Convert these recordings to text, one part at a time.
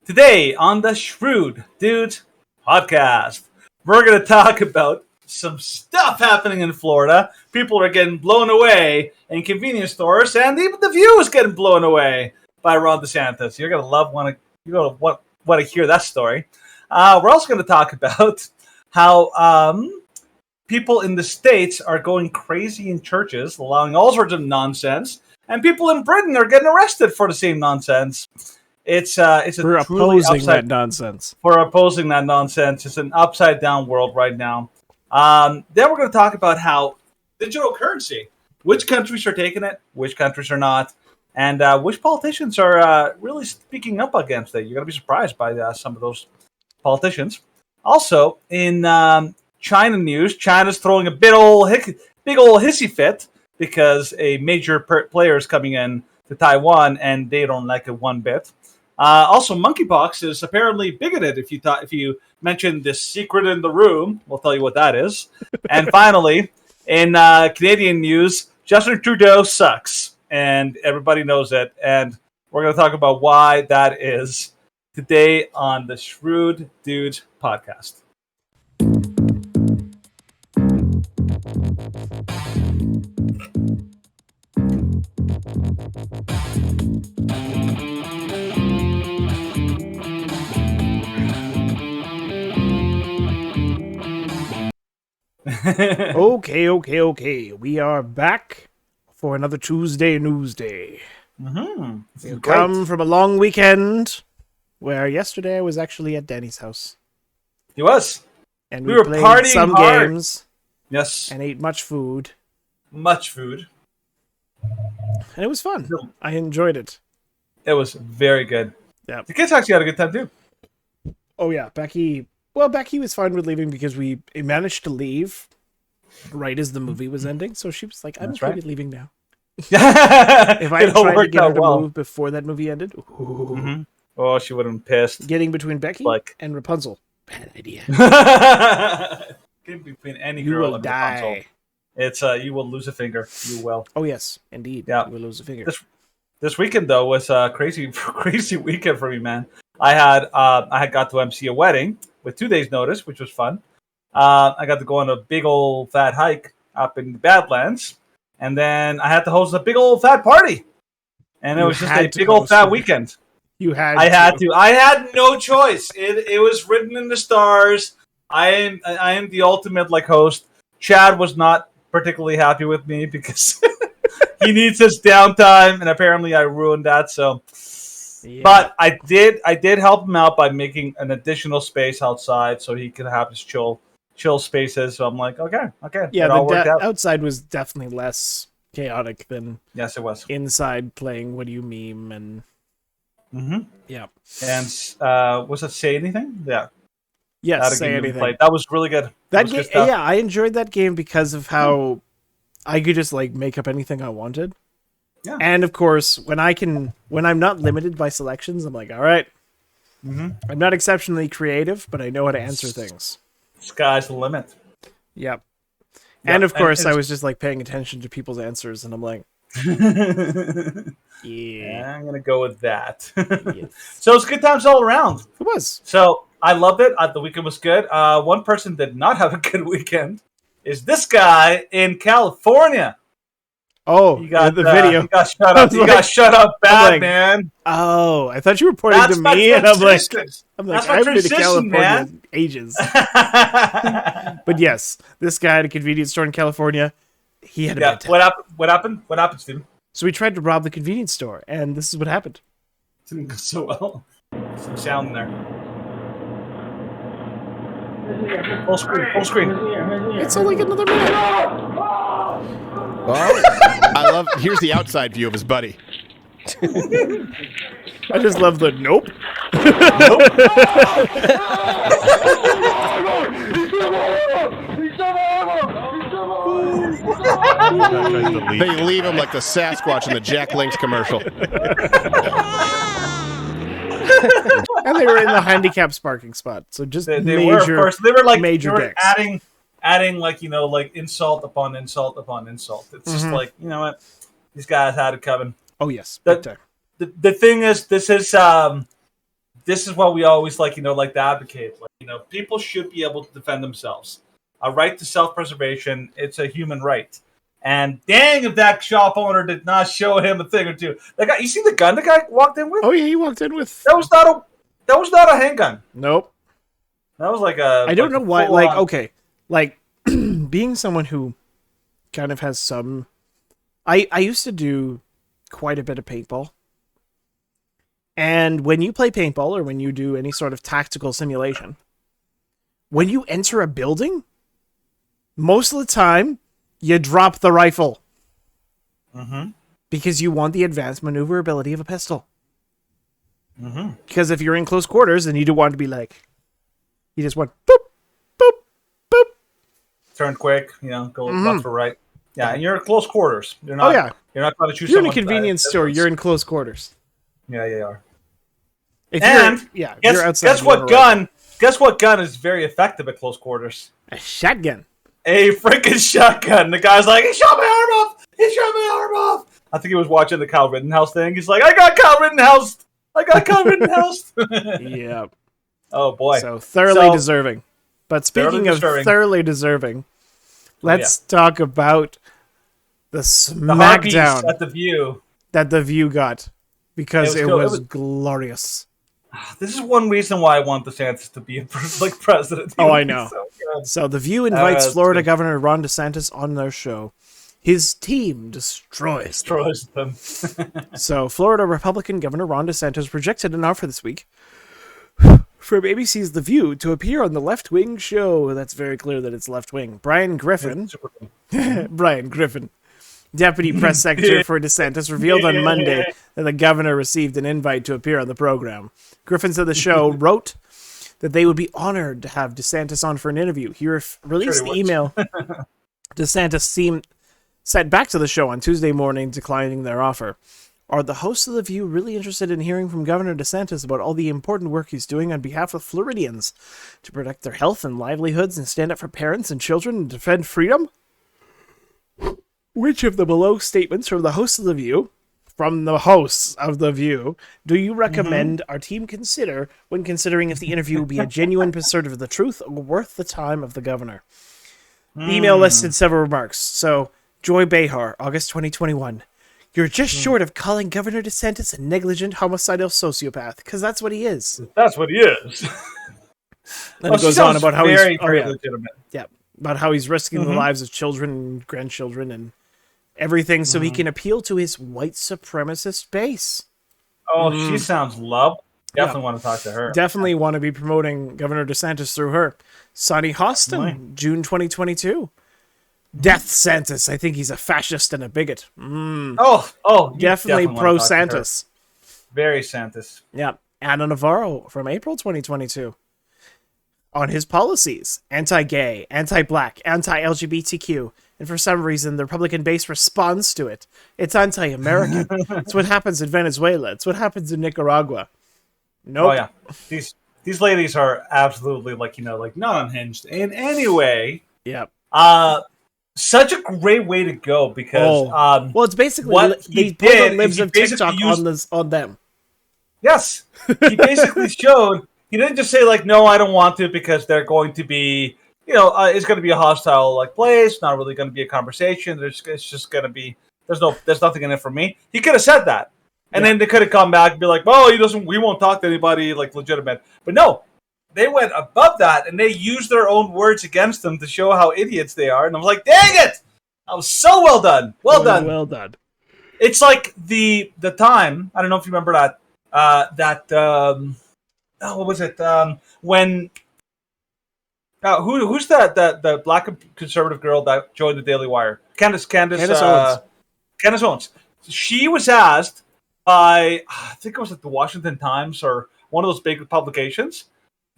Today on the Shrewd Dudes podcast, we're going to talk about some stuff happening in Florida. People are getting blown away in convenience stores, and even the View is getting blown away by Ron DeSantis. You're going to want to hear that story. We're also going to talk about how people in the States are going crazy in churches, allowing all sorts of nonsense, and people in Britain are getting arrested for the same nonsense. It's We're opposing that nonsense. We're opposing that nonsense. It's an upside down world right now. Then we're going to talk about how digital currency, which countries are taking it, which countries are not, and which politicians are really speaking up against it. You're going to be surprised by some of those politicians. Also, in China news, China's throwing a big old hissy fit because a major player is coming in to Taiwan, and they don't like it one bit. Also, monkeypox is apparently bigoted. If you mention this secret in the room, we'll tell you what that is. And finally, in Canadian news, Justin Trudeau sucks, and everybody knows it. And we're going to talk about why that is today on the Shrewd Dudes podcast. Okay. We are back for another Tuesday Newsday. We come from a long weekend where yesterday I was actually at Danny's house. He was. And we were played partying some hard. Games. Yes. And ate much food. Much food. And it was fun. I enjoyed it. It was very good. Yeah. The kids actually had a good time too. Oh yeah, Becky was fine with leaving because we managed to leave right as the movie was ending. So she was like, I'm okay with leaving now. If I had tried to get her to move before that movie ended, oh, she would have been pissed. Getting between Becky and Rapunzel. Bad idea. Getting between any girl and Rapunzel. It's you will lose a finger. You will. Oh yes, indeed. Yeah. You will lose a finger. This weekend though was a crazy weekend for me, man. I had got to MC a wedding with 2 days' notice, which was fun. I got to go on a big old fat hike up in the Badlands, and then I had to host a big old fat party, and it was just a big old fat weekend. I had to. I had no choice. It was written in the stars. I am the ultimate host. Chad was not particularly happy with me because he needs his downtime, and apparently I ruined that. So. Yeah. But I did help him out by making an additional space outside so he could have his chill spaces. So I'm like, okay. Yeah, the outside was definitely less chaotic than yes, it was inside playing What Do You Meme and yeah. And was it Say Anything? Yeah. Yes, Say Anything. That was really good. That game, yeah, I enjoyed that game because of how I could just make up anything I wanted. Yeah. And of course, when I'm not limited by selections, I'm like, all right. I'm not exceptionally creative, but I know how to answer things. Sky's the limit. Yep. And of course, I was just paying attention to people's answers, and I'm like, yeah, I'm gonna go with that. Yes. So it's good times all around. It was. So I loved it. The weekend was good. One person did not have a good weekend. Is this guy in California? Oh, you got the video. You got shut up. You got shut up bad, man. Oh, I thought you were pointing to me, and I'm like, I've been to California ages. But yes, this guy at a convenience store in California, he had a bad time. What happened, Steven? So we tried to rob the convenience store, and this is what happened. It didn't go so well. Some sound in there. Full screen. It's only another minute. Well, here's the outside view of his buddy. I just love the nope. They leave him like the Sasquatch in the Jack Link's commercial. And they were in the handicapped parking spot, so just they were, of course. They were major dicks. adding insult upon insult upon insult. It's just you know what, these guys had it coming. Oh yes, the thing is, this is this is what we always like to advocate. People should be able to defend themselves. A right to self-preservation. It's a human right. And dang, if that shop owner did not show him a thing or two. That guy, you see the gun the guy walked in with? Oh yeah, he walked in with. That was not a handgun. Nope. That was like a. I don't know why. Being someone who kind of has some. I used to do quite a bit of paintball. And when you play paintball or when you do any sort of tactical simulation, when you enter a building, most of the time, you drop the rifle. Mm-hmm. Because you want the advanced maneuverability of a pistol. Mm-hmm. Because if you're in close quarters, then you do want to be like... You just want boop, boop, boop. Turn quick, go left or right. Yeah, and you're in close quarters. You're not, You're not going to choose You're in a someone convenience store, you're in close quarters. Yeah, you are. You're outside. Guess what gun is very effective at close quarters? A shotgun. A freaking shotgun. The guy's like, he shot my arm off. He shot my arm off. I think he was watching the Kyle Rittenhouse thing. He's like, I got Kyle Rittenhouse. Yeah. Oh boy. So thoroughly deserving. But speaking of thoroughly deserving, let's talk about the smackdown at the View that the View got because it was glorious. This is one reason why I want DeSantis to be president. Oh, I know. So the View invites Florida Governor Ron DeSantis on their show. His team destroys them. So Florida Republican Governor Ron DeSantis rejected an offer this week from ABC's The View to appear on the left-wing show. That's very clear that it's left-wing. Brian Griffin, Deputy Press Secretary for DeSantis, revealed on Monday that the governor received an invite to appear on the program. Griffin said the show wrote that they would be honored to have DeSantis on for an interview. He released the email DeSantis sent back to the show on Tuesday morning, declining their offer. Are the hosts of The View really interested in hearing from Governor DeSantis about all the important work he's doing on behalf of Floridians to protect their health and livelihoods and stand up for parents and children and defend freedom? Which of the below statements from the hosts of The View, do you recommend our team consider when considering if the interview will be a genuine pursuit of the truth or worth the time of the governor? The email listed several remarks. So, Joy Behar, August 2021. You're just short of calling Governor DeSantis a negligent homicidal sociopath, because that's what he is. That's what he is. Then it goes on about how he's very legitimate. Yeah, about how he's risking the lives of children and grandchildren and everything so he can appeal to his white supremacist base. Oh, she sounds love. Definitely want to talk to her. Definitely want to be promoting Governor DeSantis through her. Sonny Hostin, June 2022. Death Santis. I think he's a fascist and a bigot. Definitely pro Santis. Very Santis. Yeah. Anna Navarro from April 2022. On his policies. Anti-gay, anti-black, anti-LGBTQ. And for some reason, the Republican base responds to it. It's anti-American. It's what happens in Venezuela. It's what happens in Nicaragua. Nope. Oh, yeah. These ladies are absolutely, not unhinged in any way. Yep. Such a great way to go because... well, it's basically... They put the libs of TikTok on them. Yes. He basically showed... He didn't just say, no, I don't want to because they're going to be... it's going to be a hostile place. Not really going to be a conversation. It's just going to be. There's nothing in it for me. He could have said that, and then they could have come back and be like, "Well, he doesn't. We won't talk to anybody legitimate." But no, they went above that and they used their own words against them to show how idiots they are. And I was like, "Dang it! That was so well done. Well done. Well done." It's like the time. I don't know if you remember that. What was it? When. Who's the black conservative girl that joined the Daily Wire? Candace Owens. Candace Owens. She was asked by, I think it was the Washington Times or one of those big publications.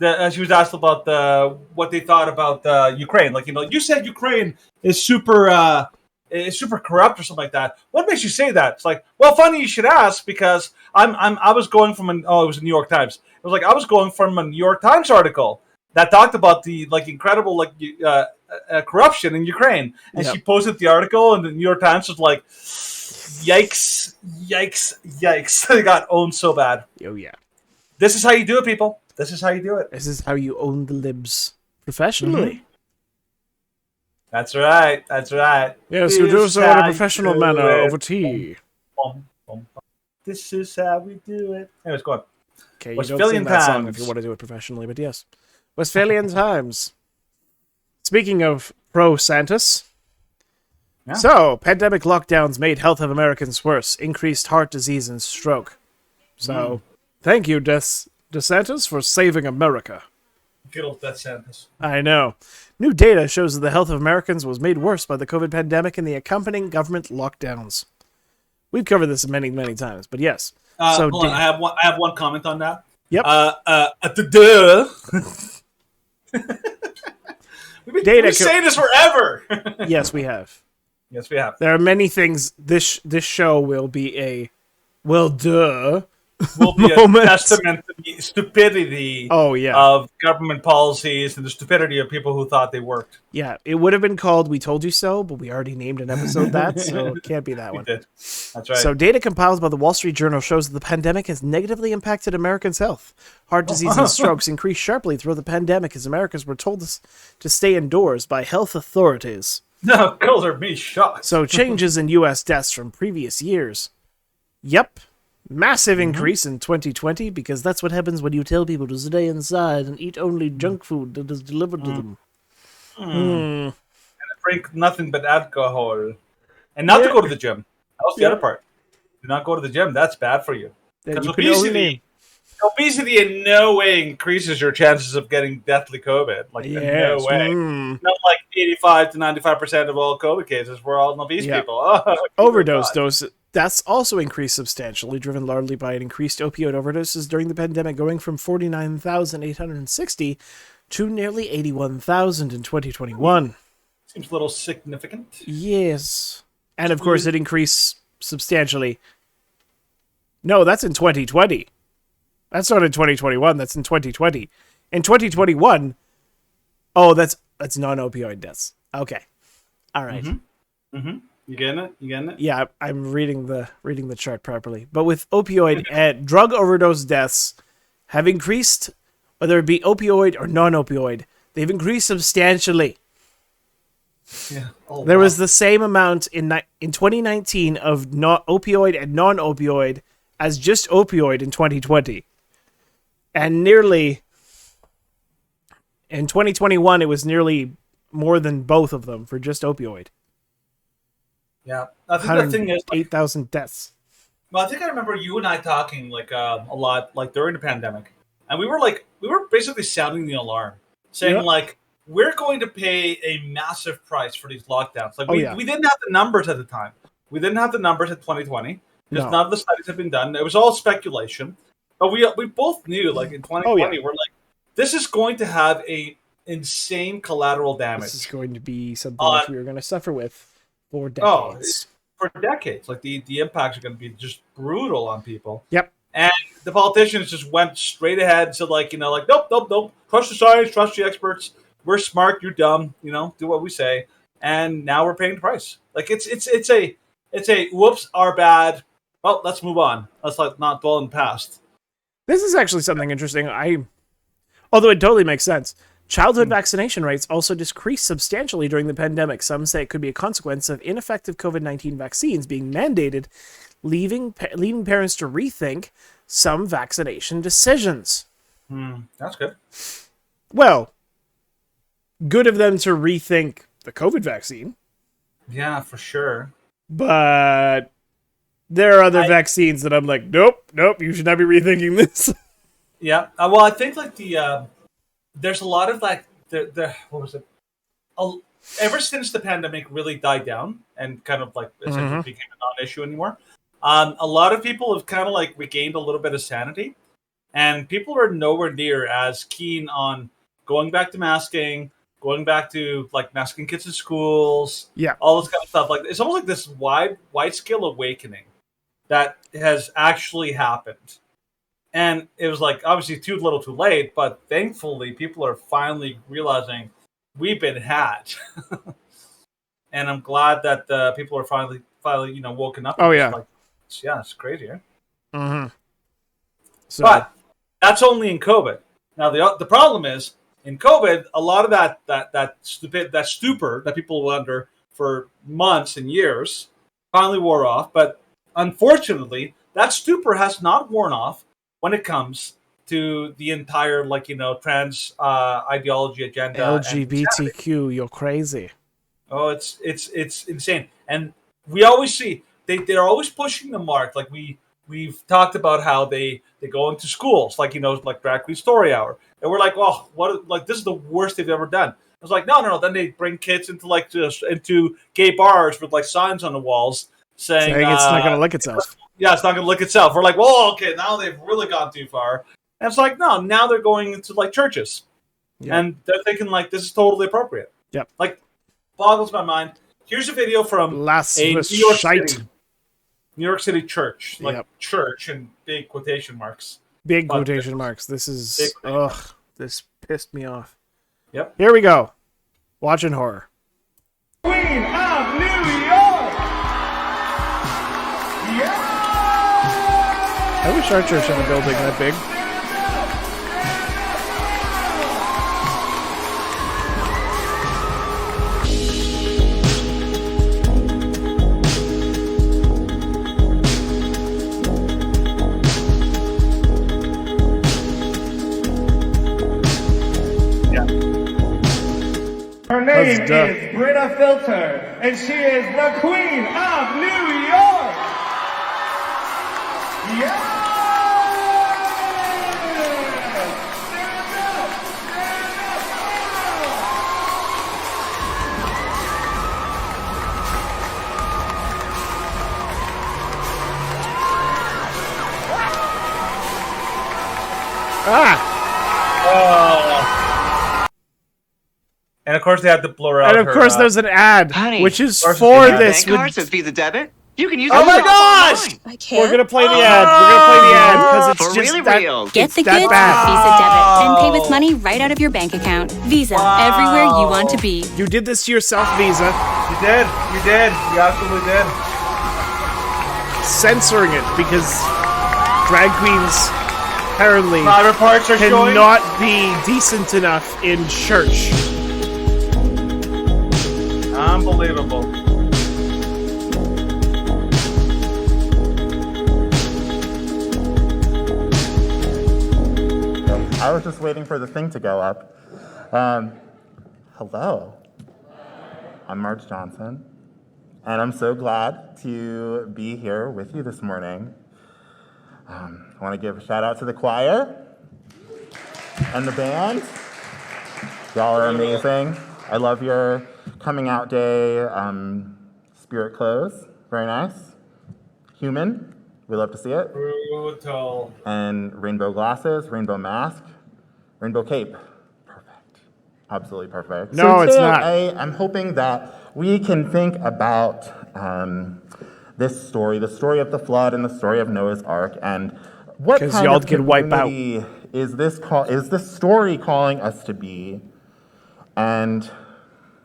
She was asked about what they thought about Ukraine. You said Ukraine is super corrupt or something like that. What makes you say that? It's funny you should ask because I was going from it was the New York Times. It was I was going from a New York Times article that talked about the incredible corruption in Ukraine, and she posted the article, and the New York Times was like, "Yikes, yikes, yikes!" They got owned so bad. Oh yeah. This is how you do it, people. This is how you do it. This is how you own the libs professionally. That's right. That's right. Yes, you do so in a professional manner over tea. This is how we do it. Anyways, go on. Okay, you Westphalian don't sing that song times. if you want to do it professionally, but yes. Westphalian times. Speaking of pro-Santis. Yeah. So, pandemic lockdowns made health of Americans worse, increased heart disease and stroke. So, thank you, DeSantis, for saving America. Good old DeSantis. I know. New data shows that the health of Americans was made worse by the COVID pandemic and the accompanying government lockdowns. We've covered this many, many times, but yes. Hold on. I have one comment on that. Yep. We've been saying this forever. Yes, we have. Yes, we have. There are many things. This show will be a, well, duh. Will be a testament to the stupidity of government policies and the stupidity of people who thought they worked. Yeah, it would have been called We Told You So, but we already named an episode that, so it can't be that one. Did. That's right. So data compiled by the Wall Street Journal shows that the pandemic has negatively impacted Americans' health. Heart disease and strokes increased sharply throughout the pandemic as Americans were told to stay indoors by health authorities. No, color me shocked. So changes in U.S. deaths from previous years. Yep. Massive increase in 2020 because that's what happens when you tell people to stay inside and eat only junk food that is delivered to them. And drink nothing but alcohol. And not to go to the gym. That was the other part. Do not go to the gym. That's bad for you. Because obesity in no way increases your chances of getting deathly COVID. Like, in no way. Not like 85 to 95% of all COVID cases were all obese people. Oh, overdose doses. That's also increased substantially, driven largely by an increased opioid overdoses during the pandemic, going from 49,860 to nearly 81,000 in 2021. Seems a little significant. Yes. And of course, it increased substantially. No, that's in 2020. That's not in 2021. That's in 2020. In 2021, that's non-opioid deaths. Okay. All right. You getting it? Yeah, I'm reading the chart properly. But with opioid and drug overdose deaths have increased, whether it be opioid or non-opioid, they've increased substantially. Yeah. There was the same amount in 2019 of opioid and non-opioid as just opioid in 2020. And nearly in 2021, it was nearly more than both of them for just opioid. Yeah, I think the thing is 8,000 deaths. Well, I think I remember you and I talking a lot during the pandemic, and we were basically sounding the alarm, saying we're going to pay a massive price for these lockdowns. We didn't have the numbers at the time. We didn't have the numbers in 2020 because none of the studies have been done. It was all speculation, but we both knew in 2020 we're like, this is going to have a insane collateral damage. This is going to be something that we are going to suffer with. For decades. For decades. The impacts are going to be just brutal on people. Yep. And the politicians just went straight ahead and said, nope. Trust the science, trust the experts. We're smart, you're dumb. Do what we say. And now we're paying the price. It's a whoops, our bad. Well, let's move on. Let's not dwell in the past. This is actually something interesting. Although it totally makes sense. Childhood vaccination rates also decreased substantially during the pandemic. Some say it could be a consequence of ineffective COVID-19 vaccines being mandated, leaving parents to rethink some vaccination decisions. That's good. Well, good of them to rethink the COVID vaccine. Yeah, for sure. But there are other vaccines that I'm like, nope, you should not be rethinking this. Yeah. Well, I think there's a lot of what was it? Ever since the pandemic really died down and kind of essentially became a non-issue anymore, a lot of people have kind of regained a little bit of sanity, and people are nowhere near as keen on going back to masking, going back to masking kids in schools, all this kind of stuff. It's almost like this wide scale awakening that has actually happened. And it was obviously too little too late, but thankfully people are finally realizing we've been had. And I'm glad that people are finally woken up. Oh, yeah. It's crazy, right? Mm-hmm. So, but That's only in COVID. Now the problem is in COVID, a lot of that stupor that people were under for months and years finally wore off. But unfortunately, that stupor has not worn off when it comes to the entire trans ideology agenda. LGBTQ, you're crazy. Oh, it's insane. And we always see they're always pushing the mark. Like we've talked about how they go into schools, like Drag Queen Story Hour, and we're like, oh, this is the worst they've ever done. It's like no. Then they bring kids into into gay bars with signs on the walls saying it's not going to lick itself. Yeah, it's not going to lick itself. We're like, well, okay, now they've really gone too far. And it's like, no, now they're going into churches, and they're thinking this is totally appropriate. Yep. Boggles my mind. Here's a video from a New York City church, church in big quotation marks. Big quotation marks. This is this pissed me off. Yep. Here we go. Watching horror. Queen of New York. Yeah. I wish our church had a building that big. Her name is Britta Filter, and she is the Queen of New York. Yeah. And of course they had to blur out. And of course there's an ad, Honey, which is for this. Bank card says Visa debit. You can use it. Oh my gosh! I can't. We're gonna play the ad. We're gonna play the ad because it's For just really that. real. Get It's the that goods bad. with Visa Debit and pay with money right out of your bank account. Visa, everywhere you want to be. You did this to yourself, Visa. You did. You absolutely did. Censoring it because drag queens apparently Private parts are showing. cannot be decent enough in church. Unbelievable. I was just waiting for the thing to go up. Hello. I'm Marge Johnson, and I'm so glad to be here with you this morning. I want to give a shout out to the choir and the band. Y'all are amazing. I love your coming out day spirit clothes. Very nice. Human. We love to see it. Brutal. And rainbow glasses, rainbow mask, rainbow cape. Perfect. Absolutely perfect. No, it's not. I'm hoping that we can think about this story, the story of the flood and the story of Noah's Ark, and what 'Cause kind y'all of can wipe out. community is this story calling us to be, and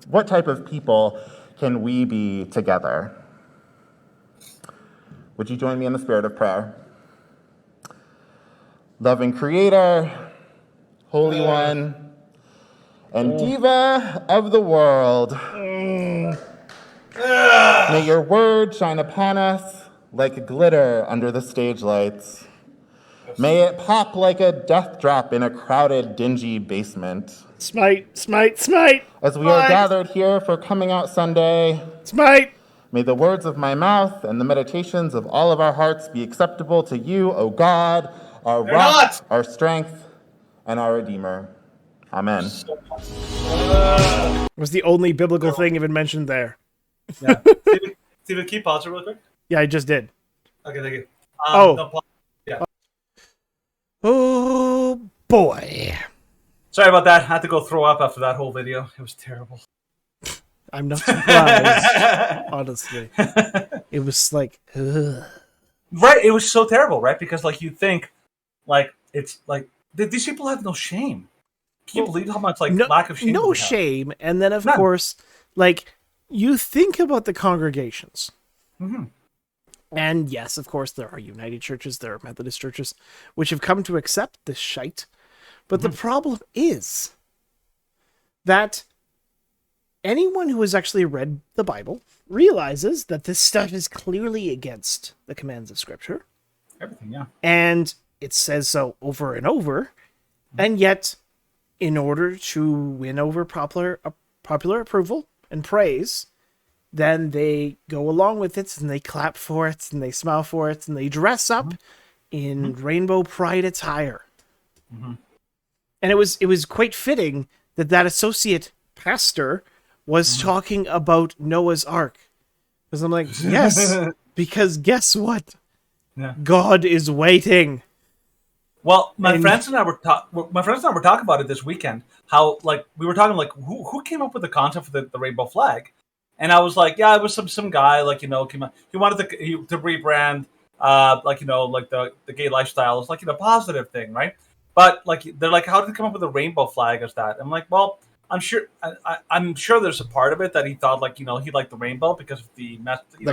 what type of people can we be together? Would you join me in the spirit of prayer? Loving Creator, Holy One, and Diva of the world, may your word shine upon us like glitter under the stage lights. May it pop like a death drop in a crowded, dingy basement. Smite, smite, smite, As we are gathered here for Coming Out Sunday, smite. may the words of my mouth and the meditations of all of our hearts be acceptable to you, O God, our rock, our strength, and our Redeemer. Amen. Was the only biblical thing even mentioned there. Yeah. Steven, can you pause it really quick? Yeah, I just did. Okay, thank you. Oh, boy. Sorry about that. I had to go throw up after that whole video. It was terrible. I'm not surprised, honestly. It was like, ugh. Right, it was so terrible, right? Because you think, it's these people have no shame. Can you believe how much lack of shame? No shame, and then of course, you think about the congregations, And yes, of course, there are United churches, there are Methodist churches, which have come to accept this shite. But the problem is that anyone who has actually read the Bible realizes that this stuff is clearly against the commands of Scripture. Everything, yeah. And it says so over and over. And yet, in order to win over popular approval and praise, then they go along with it and they clap for it and they smile for it and they dress up in rainbow pride attire. And it was quite fitting that associate pastor was talking about Noah's Ark. Because I'm like, yes, because guess what? Yeah. God is waiting. Well, my friends and I were talking about it this weekend. How we were talking who came up with the concept for the rainbow flag, and I was like, yeah, it was some guy came out, he wanted to rebrand the gay lifestyle as positive thing, right? But they're like, how did he come up with a rainbow flag as that? I'm like, well, I'm sure there's a part of it that he thought he liked the rainbow because of the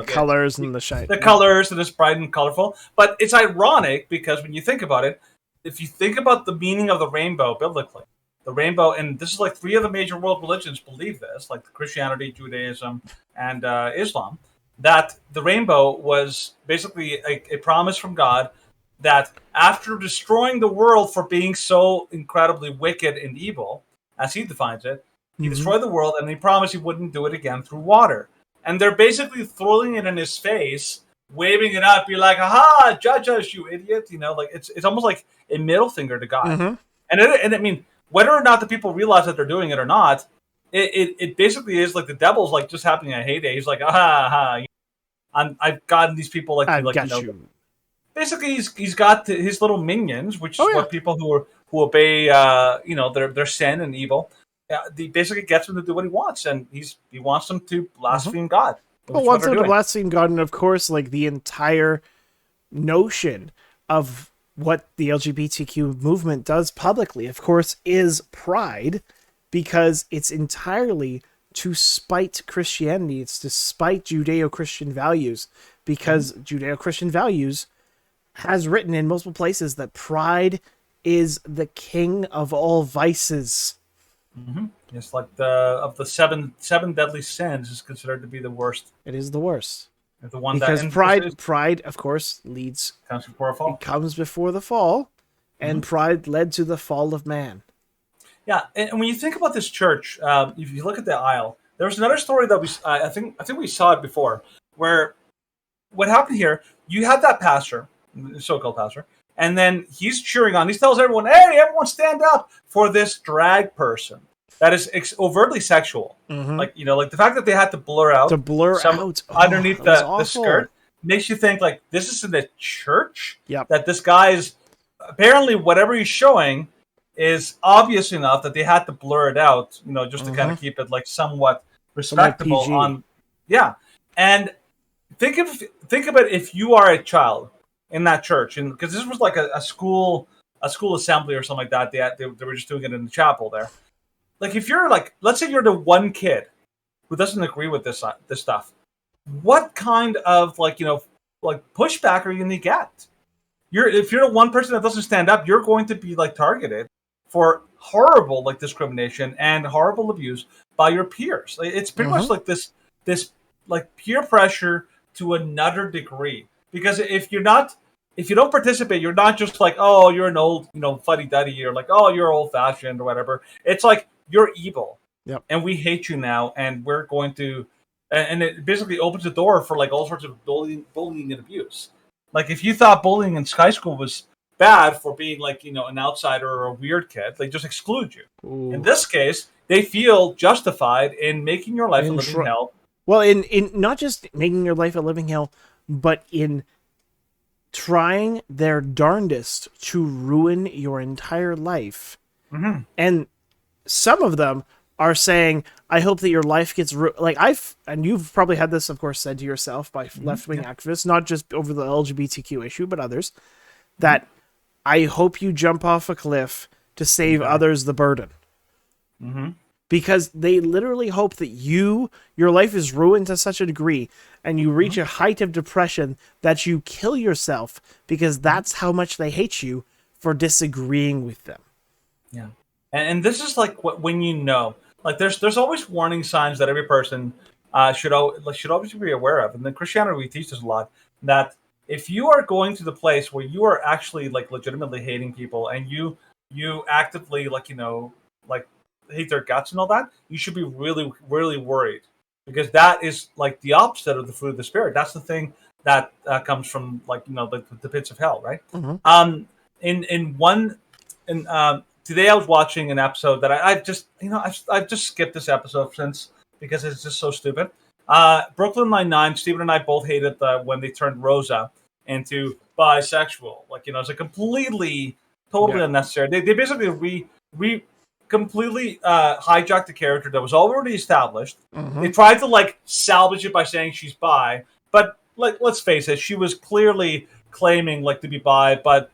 colors and the shine. The colors and it's bright and colorful. But it's ironic because when you think about it, if you think about the meaning of the rainbow biblically, the rainbow, and this is 3 of the major world religions believe this, like Christianity, Judaism, and Islam, that the rainbow was basically a promise from God that after destroying the world for being so incredibly wicked and evil, as he defines it, he destroyed the world and he promised he wouldn't do it again through water. And they're basically throwing it in his face, waving it up, be like, aha, judge us, you idiot. It's almost like a middle finger to God. And I mean, whether or not the people realize that they're doing it or not, it basically is like the devil's just having a heyday. He's like, I've gotten these people basically he's got his little minions, which is what people who obey their sin and evil. He basically gets them to do what he wants, and he wants them to blaspheme God. Well, wants them to blaspheme God, and of course, the entire notion of what the LGBTQ movement does publicly, of course, is pride, because it's entirely to spite Christianity. It's to spite Judeo-Christian values, because Judeo-Christian values has written in multiple places that pride is the king of all vices. It's like of the seven deadly sins is considered to be the worst. It is the worst. The one because pride, of course, comes before a fall. It comes before the fall, and pride led to the fall of man. Yeah, and when you think about this church, if you look at the aisle, there was another story that I think we saw it before, where what happened here, you have that pastor, so-called pastor, and then he's cheering on. He tells everyone, "Hey, everyone, stand up for this drag person that is overtly sexual." The fact that they had to blur out underneath the skirt makes you think this is in the church. That this guy is apparently whatever he's showing is obvious enough that they had to blur it out, just to kind of keep it somewhat respectable. And think of it if you are a child in that church, and because this was a school assembly or something like that. They were just doing it in the chapel there. If you're let's say you're the one kid who doesn't agree with this stuff, what kind of pushback are you going to get? If you're the one person that doesn't stand up, you're going to be targeted for horrible discrimination and horrible abuse by your peers. It's pretty much this peer pressure to another degree. Because if you don't participate, you're not just oh, you're an old fuddy-duddy, or oh, you're old-fashioned or whatever. It's you're evil, and we hate you now, and we're going to, and it basically opens the door for all sorts of bullying and abuse. If you thought bullying in high school was bad for being an outsider or a weird kid, they just exclude you. Ooh. In this case, they feel justified in making your life a living hell. Well, in not just making your life a living hell, but in trying their darndest to ruin your entire life. And some of them are saying, I hope that your life gets and you've probably had this, of course, said to yourself by left-wing activists, not just over the LGBTQ issue, but others, that I hope you jump off a cliff to save others the burden. because they literally hope that your life is ruined to such a degree and you reach a height of depression that you kill yourself because that's how much they hate you for disagreeing with them. Yeah. And this is like when you know, like there's always warning signs that every person should always be aware of. And in Christianity, we teach this a lot, that if you are going to the place where you are actually like legitimately hating people and you actively like hate their guts and all that, you should be really, really worried, because that is like the opposite of the fruit of the spirit. That's the thing that comes from the pits of hell, right? Mm-hmm. Today I was watching an episode that I've just skipped this episode since, because it's just so stupid. Brooklyn Nine-Nine, Stephen and I both hated when they turned Rosa into bisexual. It's a completely, totally unnecessary. They basically completely hijacked the character that was already established. Mm-hmm. They tried to salvage it by saying she's bi, but let's face it, she was clearly claiming to be bi, but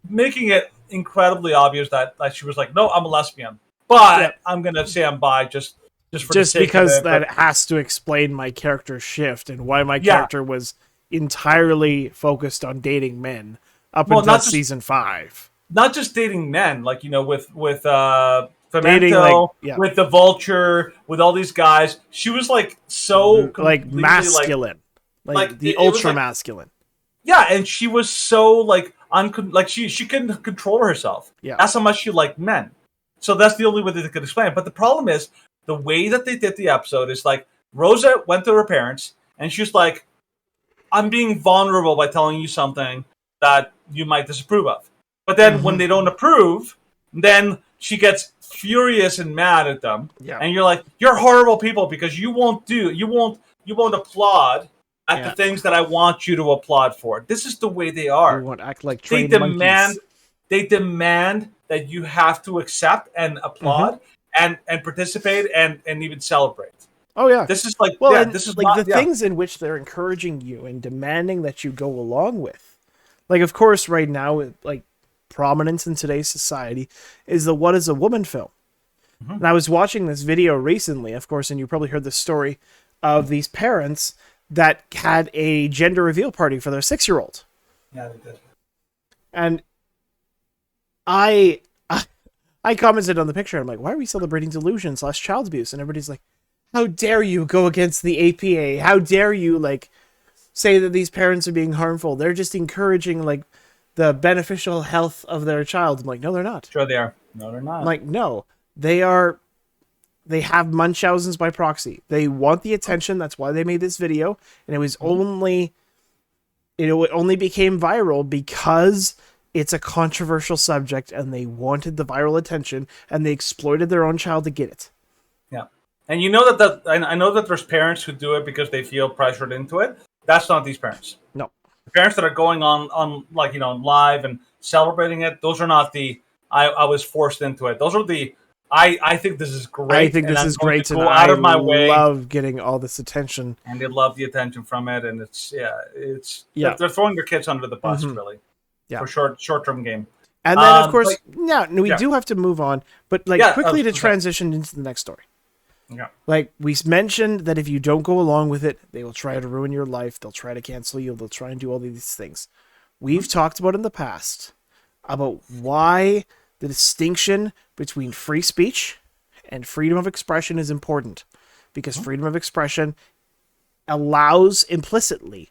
making it incredibly obvious that she was like, no, I'm a lesbian, but I'm gonna say I'm bi just because that has to explain my character shift and why my character was entirely focused on dating men up until season 5. Not just dating men, with Femento, dating, with the Vulture, with all these guys. She was so masculine, the ultra masculine. Yeah, and she was so she couldn't control herself. Yeah, that's how much she liked men. So that's the only way that they could explain it. But the problem is the way that they did the episode is Rosa went to her parents and she was like, "I'm being vulnerable by telling you something that you might disapprove of." But then when they don't approve, then she gets furious and mad at them. Yeah. And you're like, you're horrible people because you won't applaud at the things that I want you to applaud for. This is the way they are. You won't act like trained monkeys. They demand that you have to accept and applaud and participate and even celebrate. Oh yeah. This is things in which they're encouraging you and demanding that you go along with. Of course, right now, prominence in today's society is the What is a Woman film. And I was watching this video recently, of course, and you probably heard the story of these parents that had a gender reveal party for their 6-year-old. Yeah, they did. And I commented on the picture, and I'm like, why are we celebrating delusions / child abuse? And everybody's like, how dare you go against the APA? How dare you say that these parents are being harmful? They're just encouraging the beneficial health of their child. I'm like, no, they're not. Sure they are. No, they're not. I'm like, no, they are. They have Munchausen's by proxy. They want the attention. That's why they made this video. And it was only became viral because it's a controversial subject and they wanted the viral attention and they exploited their own child to get it. Yeah. And you know that I know that there's parents who do it because they feel pressured into it. That's not these parents. No. The parents that are going on live and celebrating it, those are not I was forced into it. Those are the I think this is great. I think this is great, and I love getting all this attention. And they love the attention from it, and they're throwing their kids under the bus, really. Yeah. For short-term game. And then, of course, we do have to move on, but quickly to transition into the next story. Yeah. We mentioned that if you don't go along with it, they will try to ruin your life. They'll try to cancel you. They'll try and do all these things. We've talked about in the past about why the distinction between free speech and freedom of expression is important, because freedom of expression allows implicitly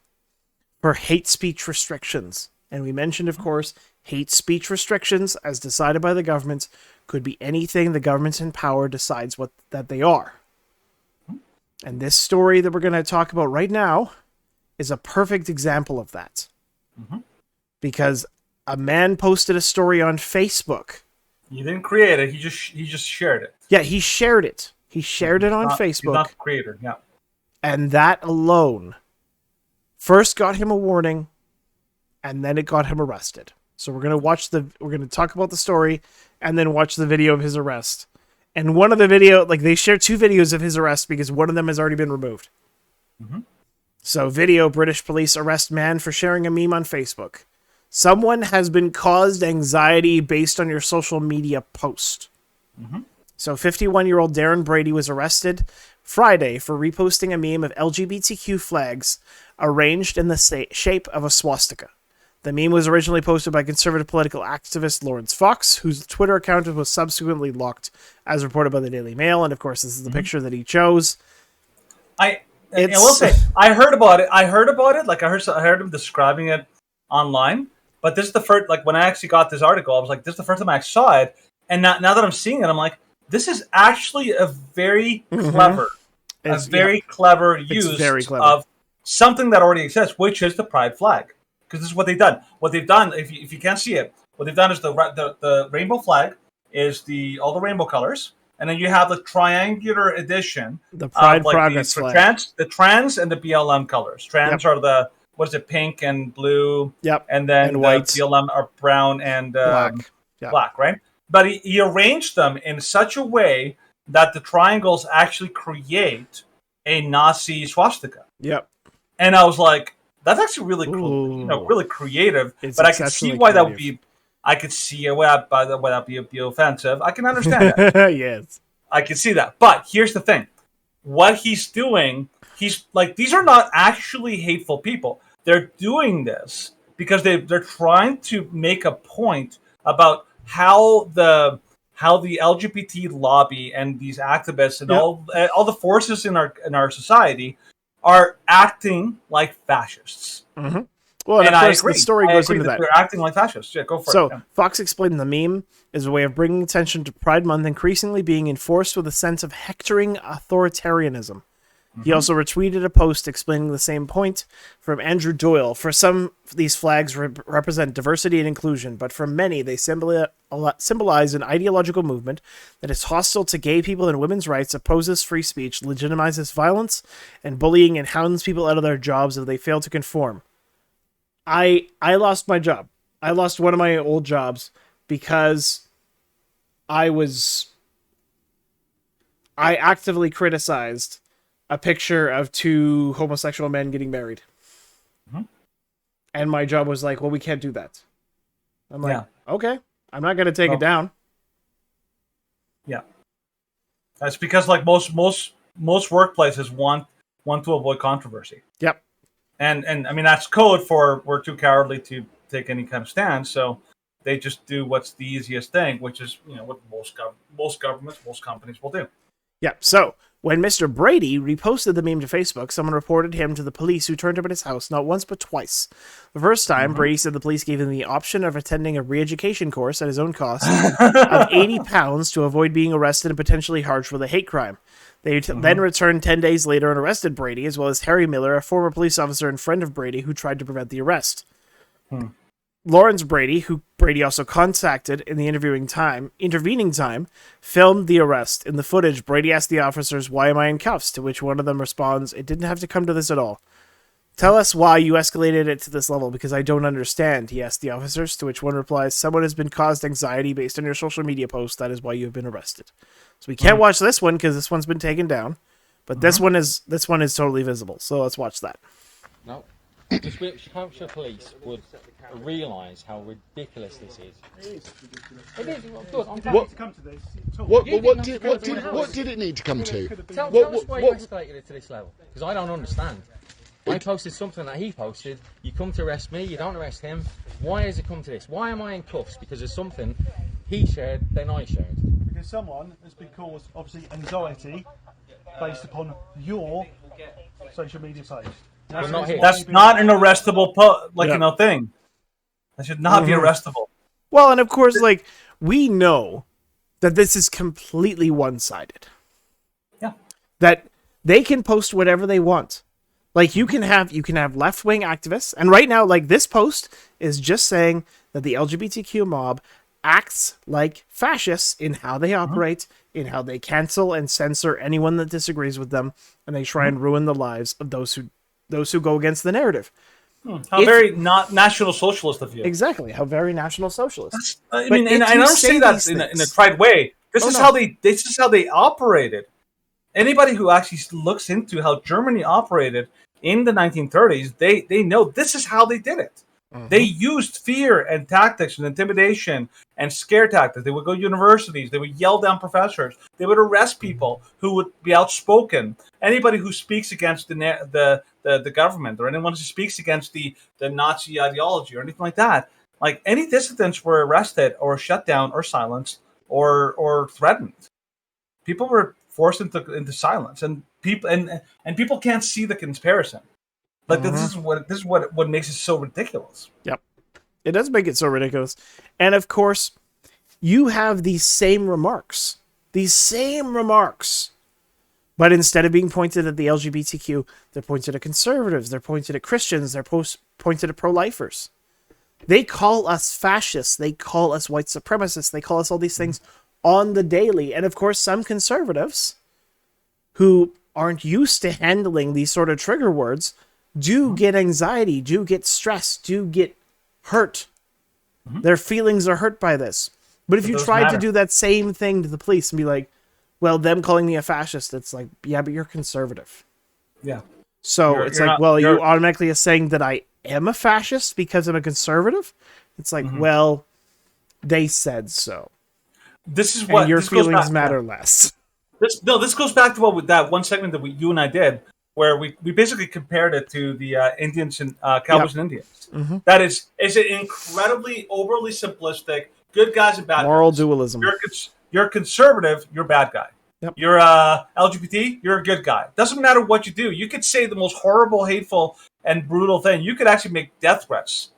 for hate speech restrictions. And we mentioned, of course, hate speech restrictions, as decided by the government, could be anything the government in power decides that they are. And this story that we're going to talk about right now is a perfect example of that. Because a man posted a story on Facebook. He didn't create it. He just shared it. Yeah, he shared it. He shared it on Facebook. He's not the creator. Yeah. And that alone first got him a warning, and then it got him arrested. So we're going to talk about the story and then watch the video of his arrest. And one of the they share 2 videos of his arrest because one of them has already been removed. So video, British police arrest man for sharing a meme on Facebook. Someone has been caused anxiety based on your social media post. So 51-year-old Darren Brady was arrested Friday for reposting a meme of LGBTQ flags arranged in the shape of a swastika. The meme was originally posted by conservative political activist Lawrence Fox, whose Twitter account was subsequently locked, as reported by the Daily Mail. And of course, this is the picture that he chose. I will say, I heard about it. Like I heard him describing it online. But this is the first, like when I actually got this article, I was like, this is the first time I saw it. And now that I'm seeing it, I'm like, this is actually a very clever, clever use of something that already exists, which is the pride flag. Because this is what they've done. What they've done, if you can't see it, what they've done is the rainbow flag is all the rainbow colors, and then you have the triangular edition, the Pride Progress flag, the trans and the BLM colors. Trans are the pink and blue, and then white. BLM are brown and black, right? But he arranged them in such a way that the triangles actually create a Nazi swastika. Yep. And I was like, that's actually really cool, really creative. But I can see why that would be. I could see why that be offensive. I can understand that. Yes, I can see that. But here's the thing: what he's doing, he's like, these are not actually hateful people. They're doing this because they're trying to make a point about how the LGBT lobby and these activists and all the forces in our society are acting like fascists. Mm-hmm. Well, and of course, the story goes into that. They're acting like fascists. Yeah, go for it. So, Fox explained the meme is a way of bringing attention to Pride Month increasingly being enforced with a sense of hectoring authoritarianism. He also retweeted a post explaining the same point from Andrew Doyle. For some, these flags represent diversity and inclusion, but for many, they symbolize an ideological movement that is hostile to gay people and women's rights, opposes free speech, legitimizes violence and bullying, and hounds people out of their jobs if they fail to conform. I lost my job. I lost one of my old jobs because I actively criticized a picture of two homosexual men getting married. Mm-hmm. And my job was like, well, we can't do that. I'm like, okay, I'm not going to take it down. Yeah. That's because like most workplaces want to avoid controversy. Yep. And I mean, that's code for we're too cowardly to take any kind of stand. So they just do what's the easiest thing, which is, what most governments, most companies will do. Yeah. So when Mr. Brady reposted the meme to Facebook, someone reported him to the police, who turned up at his house not once but twice. The first time, Brady said the police gave him the option of attending a re-education course at his own cost of £80 to avoid being arrested and potentially charged with a hate crime. They then returned 10 days later and arrested Brady, as well as Harry Miller, a former police officer and friend of Brady, who tried to prevent the arrest. Lawrence Brady, who Brady also contacted in the intervening time, filmed the arrest. In the footage, Brady asked the officers, "Why am I in cuffs?" To which one of them responds, "It didn't have to come to this at all. Tell us why you escalated it to this level, because I don't understand," he asked the officers, to which one replies, "Someone has been caused anxiety based on your social media post. That is why you have been arrested." So we can't watch this one because this one's been taken down, but this one is totally visible. So let's watch that. No. The Hampshire police would realise how ridiculous this is. It is. Good. I'm glad to come to this. What did it need to come to? Tell us why you escalated it to this level, because I don't understand. I posted something that he posted. You come to arrest me. You don't arrest him. Why has it come to this? Why am I in cuffs? Because there's something he shared, then I shared. Because someone has been caused, obviously, anxiety based upon your social media page. That's not an arrestable thing. That should not be arrestable. Well, and of course, like, we know that this is completely one-sided. Yeah. That they can post whatever they want. Like, you can have left-wing activists, and right now, like, this post is just saying that the LGBTQ mob acts like fascists in how they operate, in how they cancel and censor anyone that disagrees with them, and they try and ruin the lives of those who go against the narrative. How very not National Socialist of you. Exactly. How very National Socialist. I mean, and I don't say that in a pride way. This is how they operated. Anybody who actually looks into how Germany operated in the 1930s, they know this is how they did it. They used fear and tactics and intimidation and scare tactics. They would go to universities. They would yell down professors. They would arrest people who would be outspoken. Anybody who speaks against the government, or anyone who speaks against the Nazi ideology or anything like that. Like, any dissidents were arrested or shut down or silenced or threatened. People were forced into silence, and people can't see the comparison. Like, this is what makes it so ridiculous. Yep. It does make it so ridiculous. And of course, you have these same remarks. But instead of being pointed at the LGBTQ, they're pointed at conservatives, they're pointed at Christians, they're pointed at pro-lifers. They call us fascists, they call us white supremacists, they call us all these things on the daily. And of course, some conservatives who aren't used to handling these sort of trigger words do get anxiety, do get stress, do get hurt. Their feelings are hurt by this. But if you tried to do that same thing to the police and be like, well, them calling me a fascist, it's like, yeah, but you're conservative. Yeah. So it's like, well, you automatically are saying that I am a fascist because I'm a conservative? It's like, well, they said so. This is what... And your feelings matter less. This goes back to that one segment that you and I did, where we basically compared it to the Indians and Cowboys and Indians. That is incredibly overly simplistic. Good guys and bad moral guys. Dualism. You're conservative. You're a bad guy. Yep. You're LGBT. You're a good guy. Doesn't matter what you do. You could say the most horrible, hateful, and brutal thing. You could actually make death threats,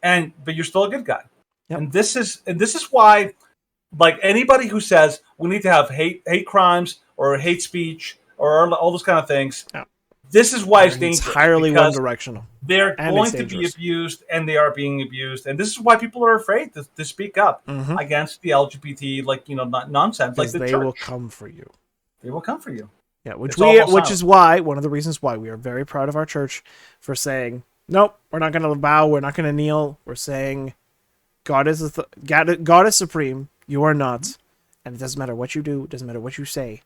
but you're still a good guy. Yep. And this is why, like, anybody who says we need to have hate crimes or hate speech or all those kind of things. Yep. This is why it's dangerous. Entirely one-directional. They're going to be abused, and they are being abused, and this is why people are afraid to speak up against the LGBT, nonsense. Because like they will come for you. They will come for you. Yeah, which is why one of the reasons why we are very proud of our church for saying, nope, we're not going to bow, we're not going to kneel. We're saying, God is God is supreme. You are not, and it doesn't matter what you do. It doesn't matter what you say.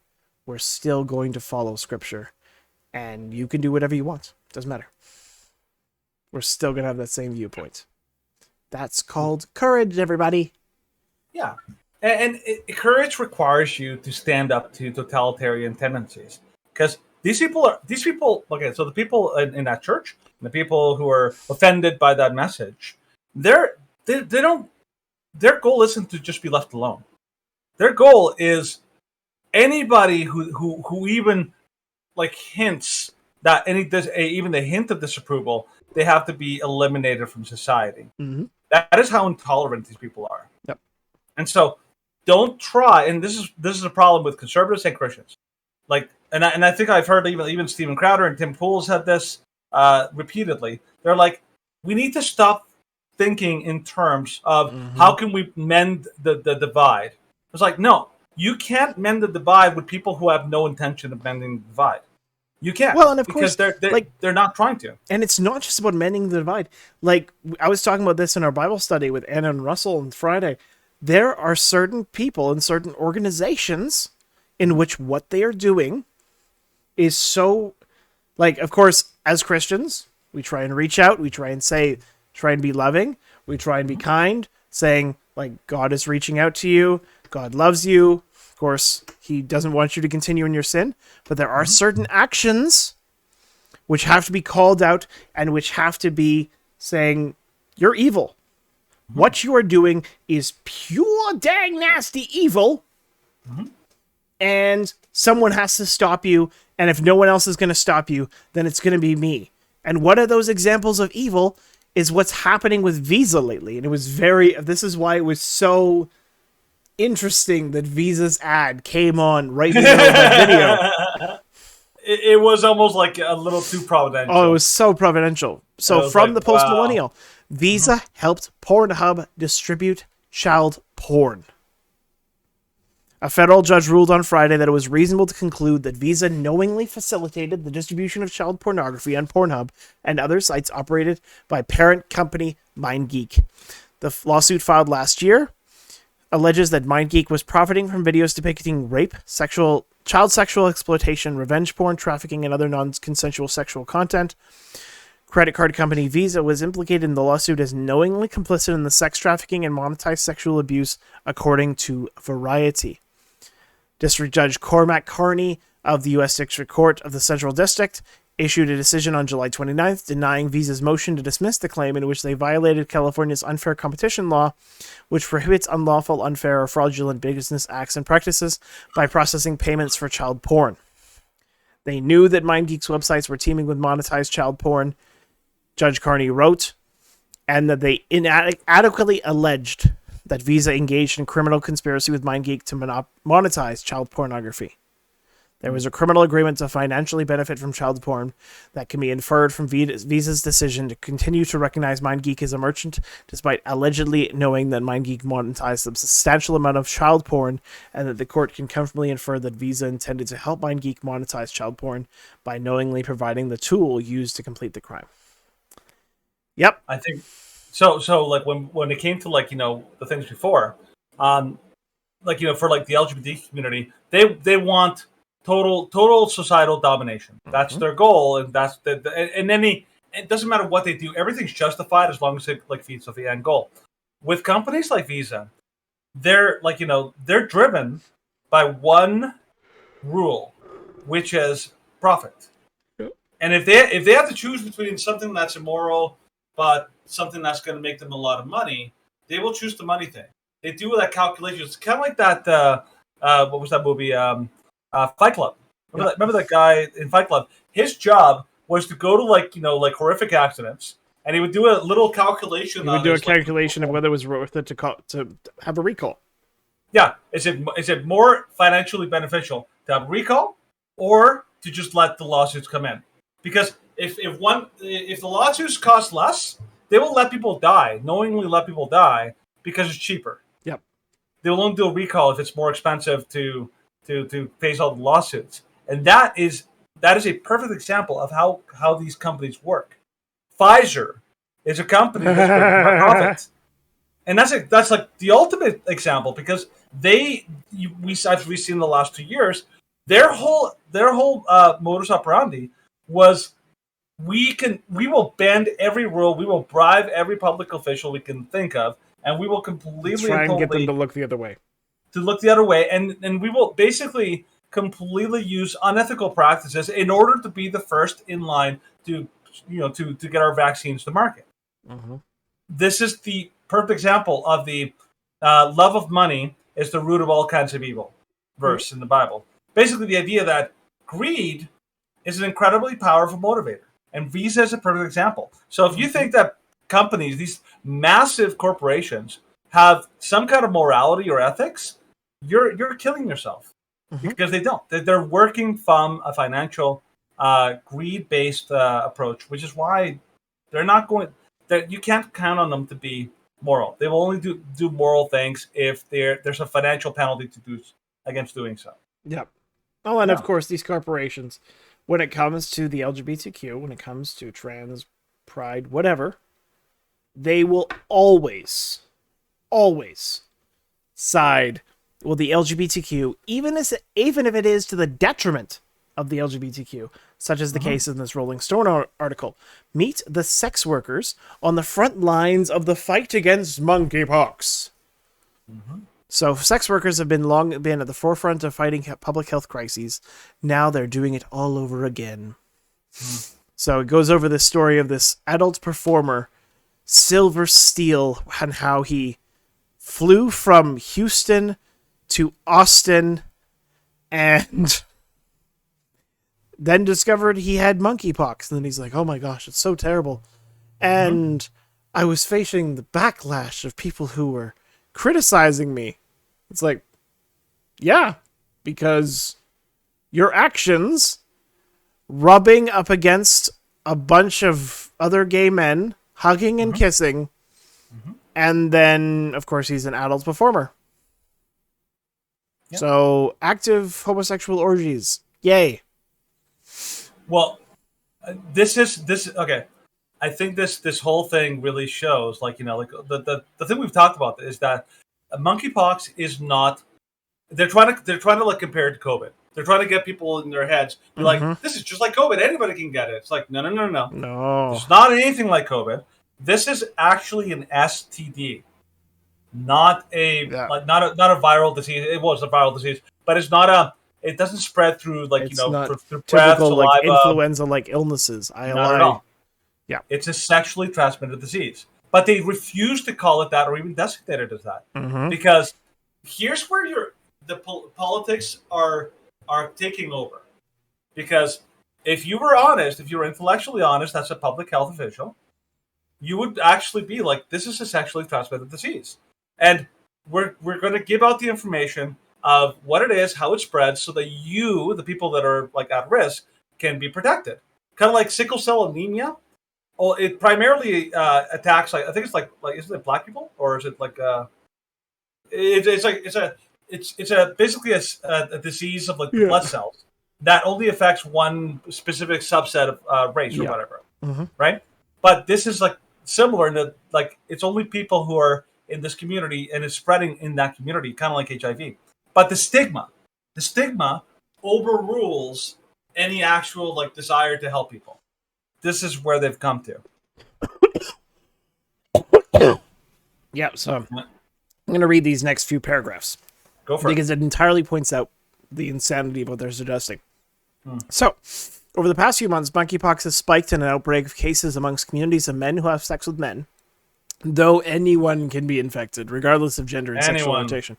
We're still going to follow Scripture. And you can do whatever you want. Doesn't matter. We're still going to have that same viewpoint. That's called courage, everybody. Yeah. And courage requires you to stand up to totalitarian tendencies. Because these people, okay, so the people in that church, the people who are offended by that message, they don't, their goal isn't to just be left alone. Their goal is anybody who even hints that even the hint of disapproval, they have to be eliminated from society. That is how intolerant these people are. Yep. And so don't try. And this is a problem with conservatives and Christians. And I think I've heard even Stephen Crowder and Tim Pool said this repeatedly. They're like, we need to stop thinking in terms of how can we mend the divide. It's like, no. You can't mend the divide with people who have no intention of mending the divide. You can't. Well, and of course, they're not trying to. And it's not just about mending the divide. Like, I was talking about this in our Bible study with Anna and Russell on Friday. There are certain people in certain organizations in which what they are doing is so... Like, of course, as Christians, we try and reach out. We try and be loving. We try and be kind, saying, like, God is reaching out to you. God loves you. Of course, he doesn't want you to continue in your sin, but there are certain actions which have to be called out and which have to be saying, you're evil. What you are doing is pure dang nasty evil, and someone has to stop you, and if no one else is going to stop you, then it's going to be me. And one of those examples of evil is what's happening with Visa lately, and this is why it was so interesting that Visa's ad came on right in the middle of the video. It was almost like a little too providential. Oh, it was so providential. So from the post-millennial, Visa helped Pornhub distribute child porn. A federal judge ruled on Friday that it was reasonable to conclude that Visa knowingly facilitated the distribution of child pornography on Pornhub and other sites operated by parent company MindGeek. The lawsuit filed last year alleges that MindGeek was profiting from videos depicting rape, child sexual exploitation, revenge porn, trafficking, and other non-consensual sexual content. credit card company Visa was implicated in the lawsuit as knowingly complicit in the sex trafficking and monetized sexual abuse, according to Variety. District Judge Cormac Carney of the U.S. District Court of the Central District issued a decision on July 29th denying Visa's motion to dismiss the claim in which they violated California's unfair competition law, which prohibits unlawful, unfair, or fraudulent business acts and practices by processing payments for child porn. They knew that MindGeek's websites were teeming with monetized child porn, Judge Carney wrote, and that they inadequately alleged that Visa engaged in criminal conspiracy with MindGeek to monetize child pornography. There was a criminal agreement to financially benefit from child porn that can be inferred from Visa's decision to continue to recognize MindGeek as a merchant, despite allegedly knowing that MindGeek monetized a substantial amount of child porn, and that the court can comfortably infer that Visa intended to help MindGeek monetize child porn by knowingly providing the tool used to complete the crime. Yep. I think so. Like when it came to the things before, for the LGBT community, they want total societal domination. That's their goal, and that's it doesn't matter what they do. Everything's justified as long as it feeds to the end goal. With companies like Visa, they're driven by one rule, which is profit. Yep. And if they have to choose between something that's immoral but something that's going to make them a lot of money, they will choose the money thing. They do that calculation. It's kind of like that. What was that movie? Fight Club. Remember that guy in Fight Club? His job was to go to horrific accidents, and he would do a little calculation. He would do a calculation of whether it was worth it to have a recall. Yeah, is it more financially beneficial to have a recall or to just let the lawsuits come in? Because if the lawsuits cost less, they will let people die, knowingly let people die because it's cheaper. Yep. They will only do a recall if it's more expensive to face all the lawsuits. And that is a perfect example of how these companies work. Pfizer is a company that's profit. And that's like the ultimate example, because we've seen in the last 2 years, their whole modus operandi was we will bend every rule, we will bribe every public official we can think of, and we will completely try and get them to look the other way. And we will basically completely use unethical practices in order to be the first in line to get our vaccines to market. Mm-hmm. This is the perfect example of the love of money is the root of all kinds of evil verse in the Bible. Basically, the idea that greed is an incredibly powerful motivator, and Visa is a perfect example. So if you think that companies, these massive corporations, have some kind of morality or ethics, you're killing yourself, because they don't. They're working from a financial greed-based approach, which is why they're not going. That you can't count on them to be moral. They will only do moral things if there's a financial penalty to do against doing so. Yep. Oh, and of course, these corporations, when it comes to the LGBTQ, when it comes to trans, pride, whatever, they will always side with the LGBTQ, even if it is to the detriment of the LGBTQ, such as the case in this Rolling Stone article. Meet the sex workers on the front lines of the fight against monkeypox. So sex workers have long been at the forefront of fighting public health crises. Now they're doing it all over again. So it goes over the story of this adult performer, Silver Steel, and how he flew from Houston to Austin and then discovered he had monkeypox. And then he's like, oh my gosh, it's so terrible. And I was facing the backlash of people who were criticizing me. It's like, yeah, because your actions rubbing up against a bunch of other gay men, hugging and kissing, and then, of course, he's an adult performer. Yep. So, active homosexual orgies. Yay. Well, this okay. I think this whole thing really shows, the thing we've talked about is that monkeypox is not. They're trying to compare it to COVID. They're trying to get people in their heads. They're like, this is just like COVID. Anybody can get it. It's like, no. No. It's not anything like COVID. This is actually an STD, not a not a viral disease. It was a viral disease, but it's not a. It doesn't spread through through breath, typical saliva, like influenza-like illnesses. Not at all. Yeah, it's a sexually transmitted disease, but they refuse to call it that or even designate it as that because here's where the politics are taking over. Because if you were honest, if you were intellectually honest as a public health official, you would actually be like, this is a sexually transmitted disease. And we're going to give out the information of what it is, how it spreads, so that you, the people that are like at risk, can be protected. Kind of like sickle cell anemia. Well, it primarily attacks, I think it's like is it black people? Or is it like it's basically a disease of blood cells that only affects one specific subset of race or whatever, right? But this is like similar in that it's only people who are in this community and it's spreading in that community, kind of like HIV. But the stigma overrules any actual desire to help people. This is where they've come to. Yeah, so I'm going to read these next few paragraphs. Go for it. Because it entirely points out the insanity of what they're suggesting. So, over the past few months, monkeypox has spiked in an outbreak of cases amongst communities of men who have sex with men, though anyone can be infected, regardless of gender and sexual orientation.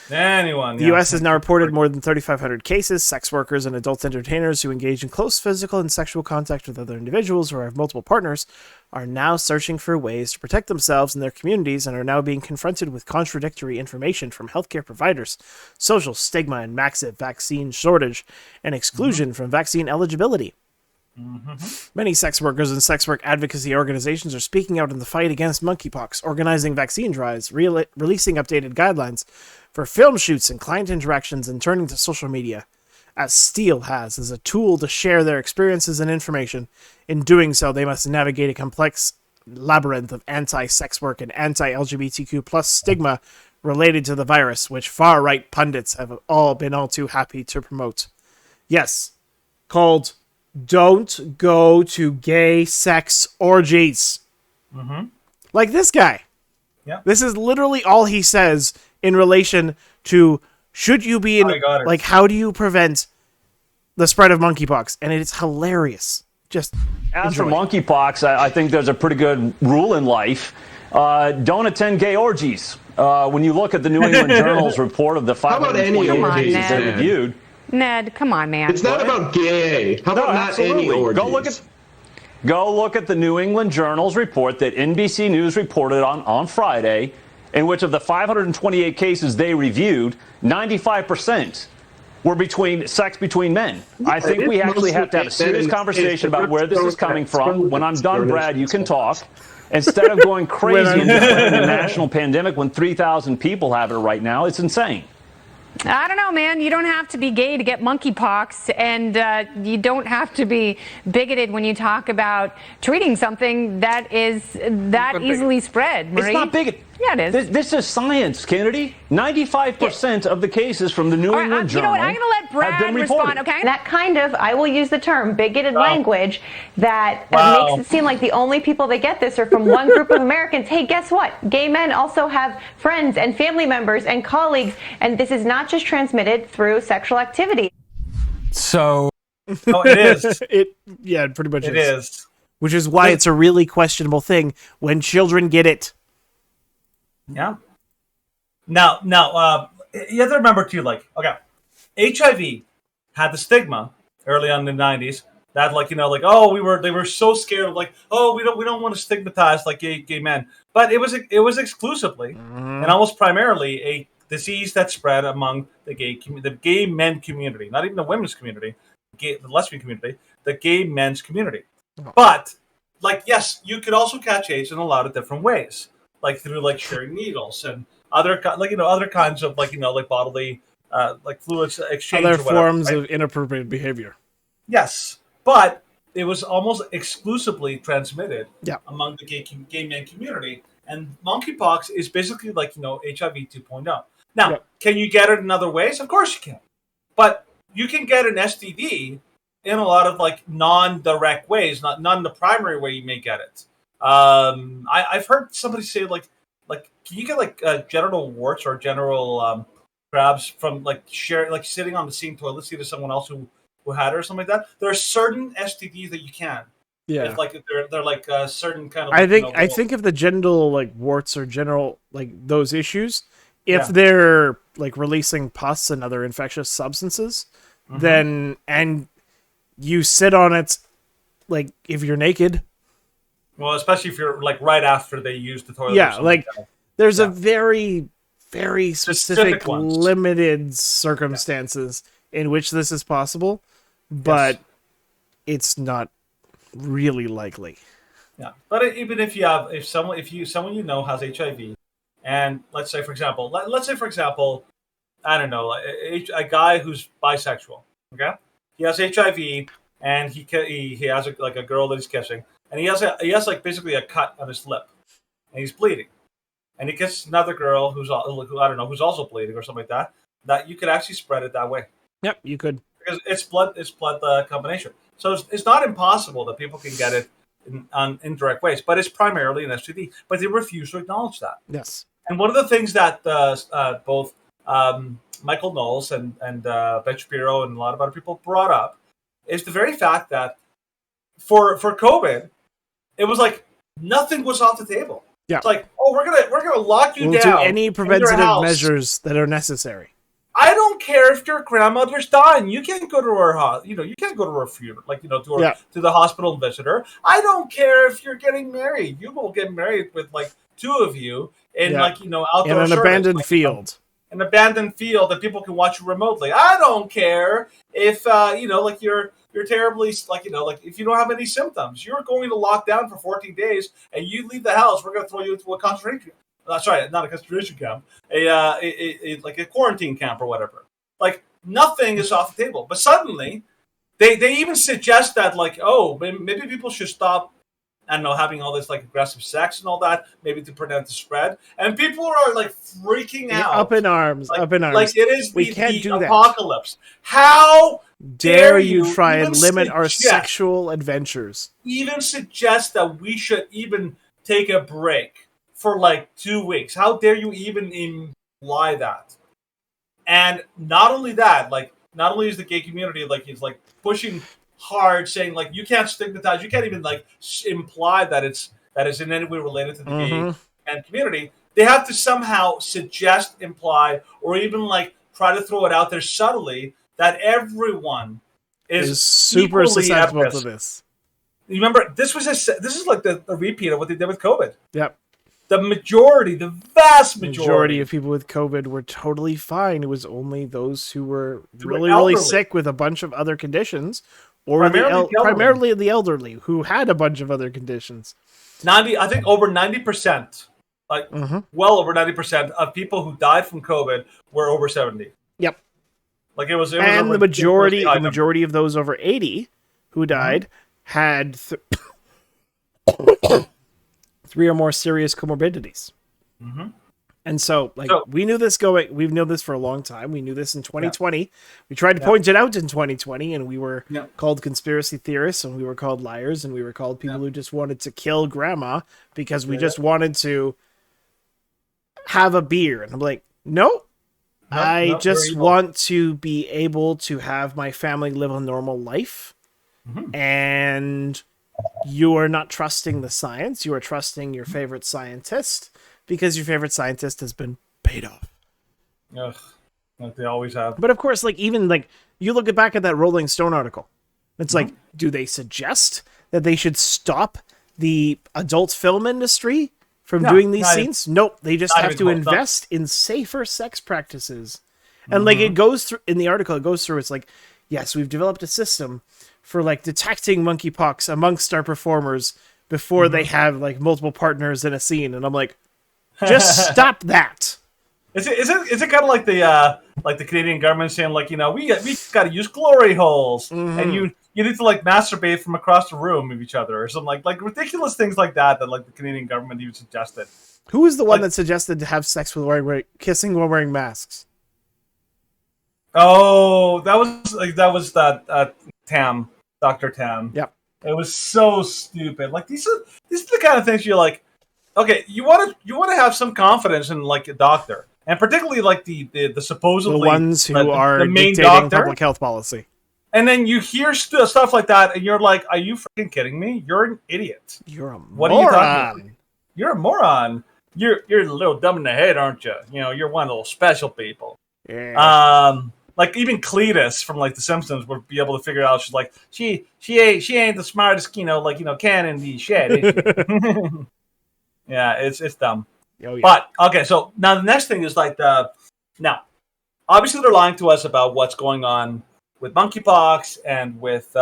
The U.S. has now reported more than 3,500 cases. Sex workers and adult entertainers who engage in close physical and sexual contact with other individuals or have multiple partners are now searching for ways to protect themselves and their communities and are now being confronted with contradictory information from healthcare providers, social stigma and massive vaccine shortage, and exclusion from vaccine eligibility. Many sex workers and sex work advocacy organizations are speaking out in the fight against monkeypox, organizing vaccine drives, releasing updated guidelines for film shoots and client interactions, and turning to social media, as Steele has, as a tool to share their experiences and information. In doing so, they must navigate a complex labyrinth of anti-sex work and anti-LGBTQ plus stigma related to the virus, which far-right pundits have all been all too happy to promote. Yes, called Don't Go to Gay Sex Orgies. Like this guy. Yeah. This is literally all he says in relation to should you be in, how do you prevent the spread of monkeypox? And it's hilarious. Just as for monkeypox, I think there's a pretty good rule in life. Don't attend gay orgies. When you look at the New England Journal's report of the 528 cases they reviewed, Ned, come on, man. It's not about gay. How about not any orgies? Go look at the New England Journal's report that NBC News reported on Friday, in which of the 528 cases they reviewed, 95% were sex between men. I think we actually have to have a serious conversation about where this is coming from. When I'm done, Brad, you can talk. Instead of going crazy and declaring a national pandemic when 3,000 people have it right now, it's insane. I don't know, man. You don't have to be gay to get monkeypox, and you don't have to be bigoted when you talk about treating something that is that easily spread. Marie? It's not bigoted. Yeah, it is. This is science, Kennedy. 95% of the cases from the New England Journal I'm going to let Brad respond, okay? That kind of, I will use the term, bigoted language that makes it seem like the only people that get this are from one group of Americans. Hey, guess what? Gay men also have friends and family members and colleagues, and this is not just transmitted through sexual activity. So... it is. It pretty much it is. Which is why it's a really questionable thing when children get it. Yeah. Now, you have to remember too. HIV had the stigma early on in the 90s that, they were so scared of, we don't want to stigmatize gay men, but it was exclusively and almost primarily a disease that spread among the gay men community, not even the women's community, the lesbian community, the gay men's community. But yes, you could also catch AIDS in a lot of different ways. Through sharing needles and other kinds of bodily fluids exchange. Other forms of inappropriate behavior. Yes, but it was almost exclusively transmitted among the gay men community, and monkeypox is basically HIV 2.0. Now, can you get it in other ways? Of course you can, but you can get an STD in a lot of like non-direct ways, not the primary way you may get it. I've heard somebody say like can you get like genital warts or genital grabs from like sitting on the same toilet seat as someone else who had it or something like that? There are certain STDs that you can. Yeah, if they're like a certain kind of. I think if the genital like warts or general like those issues, if they're like releasing pus and other infectious substances, then and you sit on it, like if you're naked. Well, especially if you're like right after they use the toilet. Yeah, like there's a very, very specific limited circumstances in which this is possible, but it's not really likely. Yeah, but even if you have, someone you know has HIV, and let's say for example, I don't know, a guy who's bisexual, okay, he has HIV, and he has a girl that he's kissing, and he has like basically a cut on his lip, and he's bleeding, and he kisses another girl who I don't know who's also bleeding or something like that you could actually spread it that way. Yep, you could, because it's blood combination. So it's not impossible that people can get it on indirect ways, but it's primarily an STD. But they refuse to acknowledge that. Yes. And one of the things that both Michael Knowles and Ben Shapiro and a lot of other people brought up is the very fact that for COVID, it was like nothing was off the table. Yeah. It's like, oh, we're gonna lock you we'll down. do any preventative measures that are necessary. I don't care if your grandmother's dying. You can't go to her, you can't go to her funeral, to the hospital and visit her. I don't care if you're getting married. You will get married with like two of you in outdoor in an abandoned field. An abandoned field that people can watch you remotely. I don't care if you're terribly if you don't have any symptoms. You're going to lock down for 14 days and you leave the house. We're going to throw you into a concentration. Sorry, not a concentration camp, like a quarantine camp or whatever. Like nothing is off the table. But suddenly, they even suggest that like, oh, maybe people should stop, I don't know, having all this like aggressive sex and all that, maybe to prevent the spread. And people are like freaking out, up in arms. Like it is we can't do apocalypse. How dare you try and limit our sexual adventures? Even suggest that we should even take a break for like 2 weeks. How dare you even imply that? And not only that, like not only is the gay community like he's like pushing hard, saying like you can't stigmatize, you can't even like imply that it's in any way related to the gay and community. They have to somehow suggest, imply, or even like try to throw it out there subtly that everyone is super susceptible to this. You remember this is like the repeat of what they did with COVID. Yep. The vast majority of people with COVID were totally fine. It was only those who were really sick with a bunch of other conditions, or primarily the elderly who had a bunch of other conditions. I think over 90%, like well over 90% of people who died from COVID were over 70. Yep. Like it was and the majority of those over 80 who died had 3 or more serious comorbidities. And so, we've known this for a long time. We knew this in 2020. Yeah. We tried to point it out in 2020, and we were called conspiracy theorists, and we were called liars, and we were called people who just wanted to kill grandma because we just wanted to have a beer. And I'm like, no, I just want to be able to have my family live a normal life. And you are not trusting the science. You are trusting your favorite scientist because your favorite scientist has been paid off. Ugh, like they always have. But of course, even you look back at that Rolling Stone article. It's like, do they suggest that they should stop the adult film industry from doing these scenes? Nope. They just have to invest in safer sex practices. And it goes through in the article. It goes through. It's like, yes, we've developed a system for detecting monkeypox amongst our performers before they have multiple partners in a scene, and I'm like, just stop that. Is it kind of like the Canadian government saying we got to use glory holes and you need to masturbate from across the room of each other or something like ridiculous things like that the Canadian government even suggested. Who was the one that suggested to have sex with kissing while wearing masks? Oh, that Tam, Dr. Tam. Yep. It was so stupid. Like these are the kind of things you're like, okay, you want to have some confidence in like a doctor, and particularly like the supposedly the ones who the are main dictating doctor. public health policy. And then you hear stuff like that, and you're like, "Are you freaking kidding me? You're an idiot. You're a what moron. Are you talking about? You're a moron. You're a little dumb in the head, aren't you? You know, you're one of those special people." Yeah. Like even Cletus from like The Simpsons would be able to figure out. She's like, she ain't the smartest, can in the shed. Is she? Yeah, it's dumb. Oh, yeah. But okay, so now the next thing is like now, obviously they're lying to us about what's going on with monkeypox and with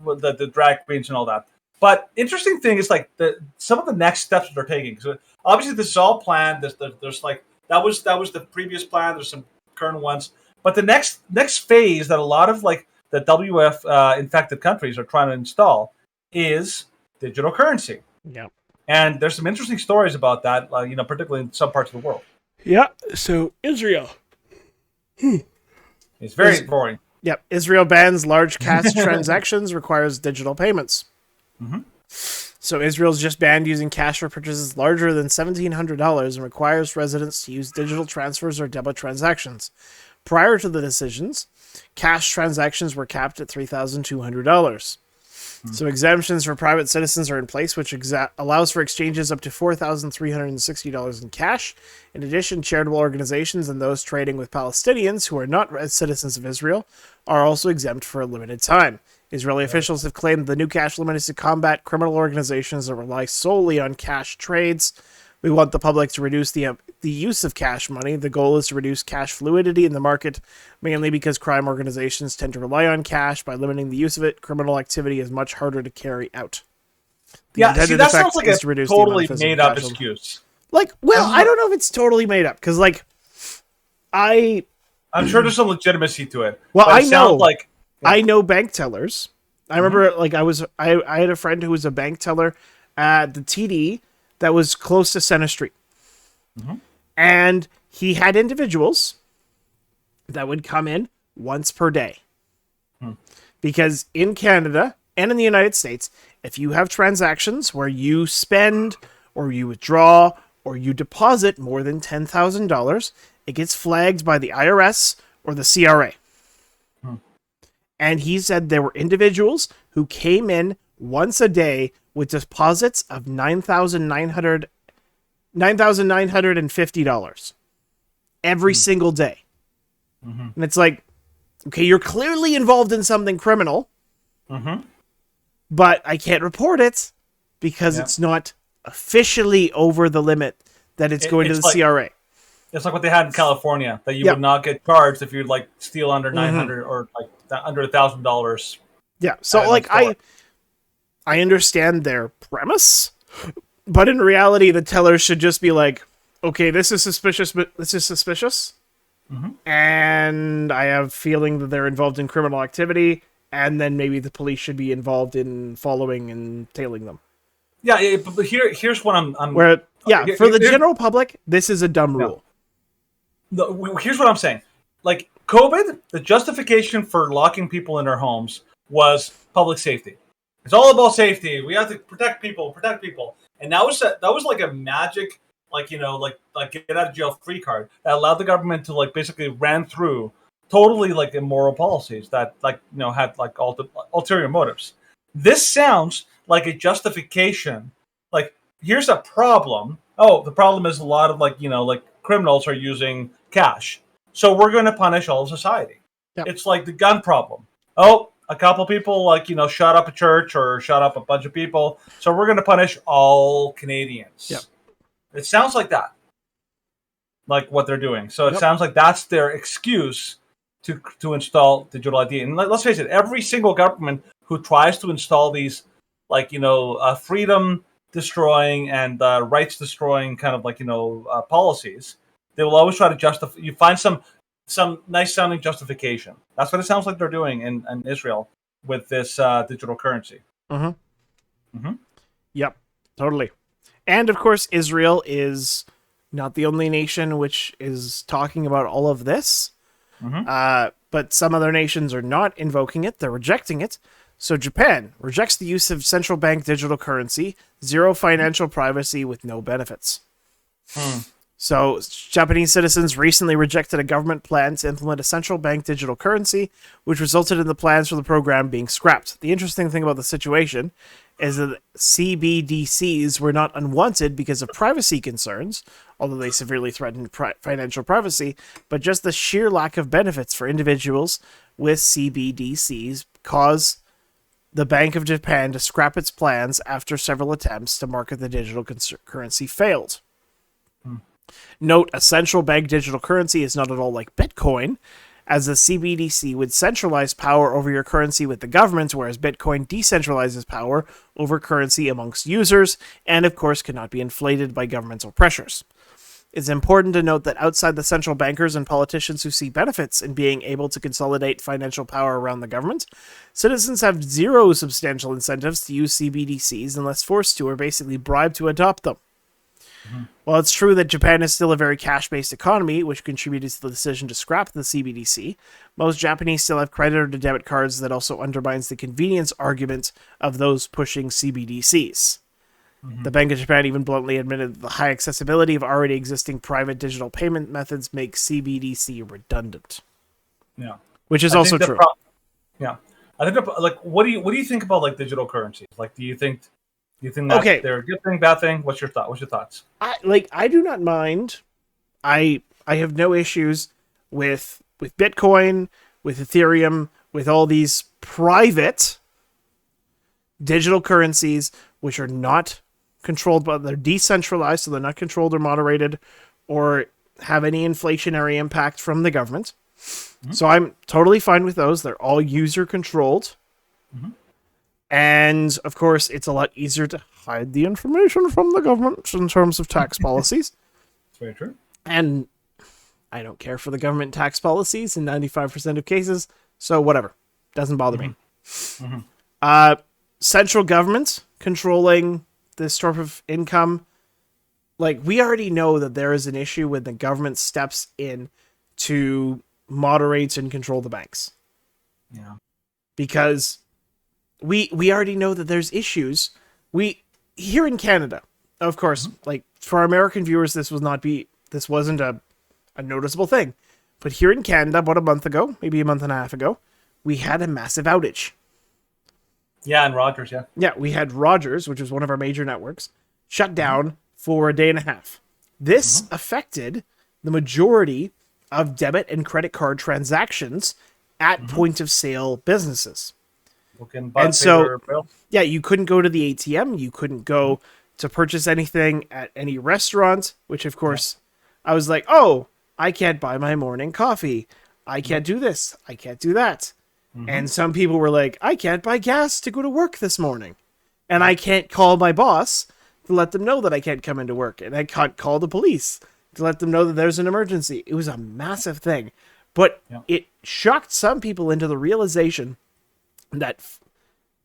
with the drag queens and all that. But interesting thing is like some of the next steps that they're taking. So obviously this is all planned. There's like that was the previous plan. There's some current ones, but the next phase that a lot of like the WF infected countries are trying to install is digital currency. Yeah, and there's some interesting stories about that. Particularly in some parts of the world. Yeah. So Israel. It's very boring. Yep. Israel bans large cash transactions, requires digital payments. Mm-hmm. So Israel's just banned using cash for purchases larger than $1,700 and requires residents to use digital transfers or debit transactions. Prior to the decisions, cash transactions were capped at $3,200. So exemptions for private citizens are in place, which allows for exchanges up to $4,360 in cash. In addition, charitable organizations and those trading with Palestinians who are not citizens of Israel are also exempt for a limited time. Israeli officials have claimed the new cash limit is to combat criminal organizations that rely solely on cash trades. We want the public to reduce the use of cash money. The goal is to reduce cash fluidity in the market, mainly because crime organizations tend to rely on cash. By limiting the use of it, criminal activity is much harder to carry out. That sounds like a totally made-up excuse. Like, well, I don't know if it's totally made up, because, like, I'm sure there's some legitimacy to it. Well, I know bank tellers. I remember, like, I had a friend who was a bank teller at the TD that was close to Center Street. Mm-hmm. And he had individuals that would come in once per day. Because in Canada and in the United States, if you have transactions where you spend or you withdraw or you deposit more than $10,000, it gets flagged by the IRS or the CRA. And he said there were individuals who came in once a day with deposits of $9,950 every single day. Mm-hmm. And it's like, okay, you're clearly involved in something criminal, but I can't report it because it's not officially over the limit that it's going to the CRA. It's like what they had in California, that you would not get charged if you like steal under $900 or like under $1,000. Yeah, so like I understand their premise, but in reality, the teller should just be like, okay, this is suspicious, but this is suspicious. And I have a feeling that they're involved in criminal activity, and then maybe the police should be involved in following and tailing them. Yeah, but here's what I'm for the general public, this is a dumb rule. Here's what I'm saying. Like COVID, the justification for locking people in their homes was public safety. It's all about safety. We have to protect people. And that was like a magic, like get out of jail free card that allowed the government to like basically ran through totally like immoral policies that had like ulterior motives. This sounds like a justification. Like, here's a problem. Oh, the problem is a lot of like criminals are using cash. So we're going to punish all of society. Yep. It's like the gun problem. Oh, a couple people shot up a church or shot up a bunch of people. So we're going to punish all Canadians. Yep. It sounds like that. Like what they're doing. So it sounds like that's their excuse to install digital ID. And let's face it, every single government who tries to install these freedom destroying and rights destroying kind of policies, they will always try to justify. You find some nice sounding justification. That's what it sounds like they're doing in Israel with this digital currency. Yep, totally. And of course, Israel is not the only nation which is talking about all of this. But some other nations are not invoking it; they're rejecting it. So Japan rejects the use of central bank digital currency, zero financial privacy with no benefits. So Japanese citizens recently rejected a government plan to implement a central bank digital currency, which resulted in the plans for the program being scrapped. The interesting thing about the situation is that CBDCs were not unwanted because of privacy concerns, although they severely threatened financial privacy, but just the sheer lack of benefits for individuals with CBDCs caused the Bank of Japan to scrap its plans after several attempts to market the digital currency failed. Note, a central bank digital currency is not at all like Bitcoin, as a CBDC would centralize power over your currency with the government, whereas Bitcoin decentralizes power over currency amongst users, and of course cannot be inflated by governmental pressures. It's important to note that outside the central bankers and politicians who see benefits in being able to consolidate financial power around the government, citizens have zero substantial incentives to use CBDCs unless forced to or basically bribed to adopt them. While it's true that Japan is still a very cash-based economy, which contributed to the decision to scrap the CBDC, most Japanese still have credit or debit cards that also undermines the convenience argument of those pushing CBDCs. The Bank of Japan even bluntly admitted that the high accessibility of already existing private digital payment methods makes CBDC redundant. Yeah, which is also true. I think like what do you think about like digital currencies? Like, do you think that they're a good thing, bad thing? What's your thoughts? I do not mind. I have no issues with Bitcoin, with Ethereum, with all these private digital currencies which are not controlled, but they're decentralized, so they're not controlled or moderated or have any inflationary impact from the government. So I'm totally fine with those. They're all user controlled. And of course, it's a lot easier to hide the information from the government in terms of tax policies. That's very true. And I don't care for the government tax policies in 95% of cases, so whatever. Doesn't bother me. Central government controlling this sort of income, like, we already know that there is an issue when the government steps in to moderate and control the banks. Yeah. Because we already know that there's issues. Here in Canada, of course, like, for our American viewers, this wasn't a noticeable thing. But here in Canada, about a month ago, maybe a month and a half ago, we had a massive outage. Yeah, and Rogers, yeah. Yeah, we had Rogers, which was one of our major networks, shut down for a day and a half. This affected the majority of debit and credit card transactions at point of sale businesses. And so, yeah, you couldn't go to the ATM. You couldn't go to purchase anything at any restaurant, which, of course, I was like, oh, I can't buy my morning coffee. I can't do this. I can't do that. And some people were like, I can't buy gas to go to work this morning. And I can't call my boss to let them know that I can't come into work. And I can't call the police to let them know that there's an emergency. It was a massive thing. But it shocked some people into the realization that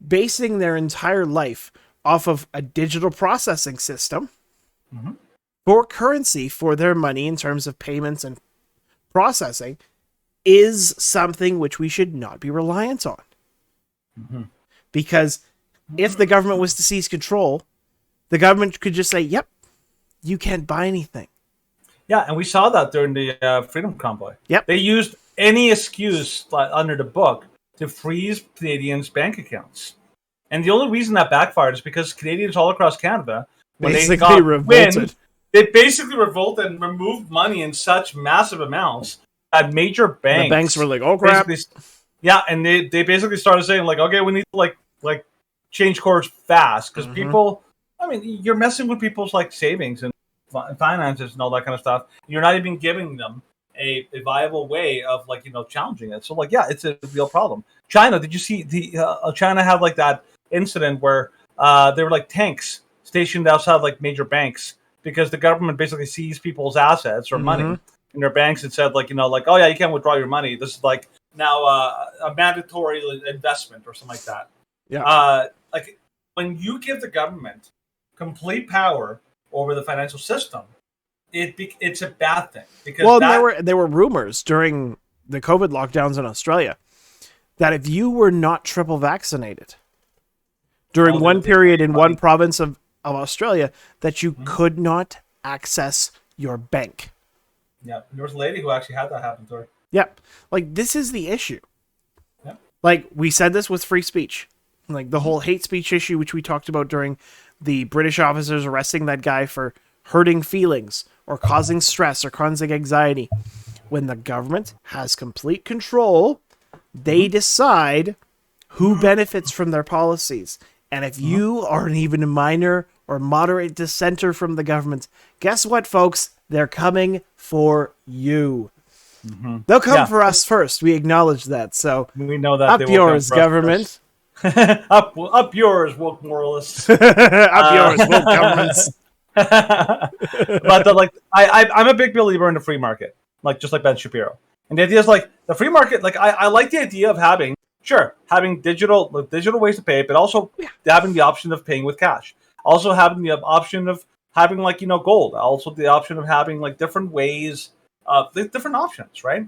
basing their entire life off of a digital processing system for currency for their money in terms of payments and processing is something which we should not be reliant on. Because if the government was to seize control, the government could just say, yep, you can't buy anything. Yeah, and we saw that during the Freedom Convoy. Yep. They used any excuse under the book to freeze Canadians' bank accounts. And the only reason that backfired is because Canadians all across Canada, when they got wind, they basically revolted and removed money in such massive amounts that major banks... The banks were like, oh, crap. Yeah, and they basically started saying, like, okay, we need to, like change course fast. Because people... I mean, you're messing with people's, like, savings and finances and all that kind of stuff. You're not even giving them a viable way of, like, challenging it. So, like, yeah, it's a real problem. China, did you see China had, like, that incident where there were, like, tanks stationed outside, like, major banks because the government basically seized people's assets or money in their banks and said, like, oh, yeah, you can't withdraw your money. This is, like, now a mandatory investment or something like that. Yeah. Like, when you give the government complete power over the financial system, it's a bad thing. Because there were rumors during the COVID lockdowns in Australia, that if you were not triple vaccinated during one period in one province of Australia, that you could not access your bank. Yeah, there was a lady who actually had that happen to her. Yep. Like, this is the issue. Yep. Like, we said this with free speech. Like, the whole hate speech issue, which we talked about during the British officers arresting that guy for hurting feelings or causing stress or causing anxiety. When the government has complete control, they decide who benefits from their policies. And if you are even a minor or moderate dissenter from the government, guess what, folks? They're coming for you. They'll come for us first. We acknowledge that. So we know that up yours, government. up yours, woke moralists. Up yours, woke governments. But I'm a big believer in the free market, just like Ben Shapiro. And the idea is the free market. I like the idea of having digital ways to pay, but also having the option of paying with cash. Also having the option of having gold. Also the option of having different ways, different options. Right.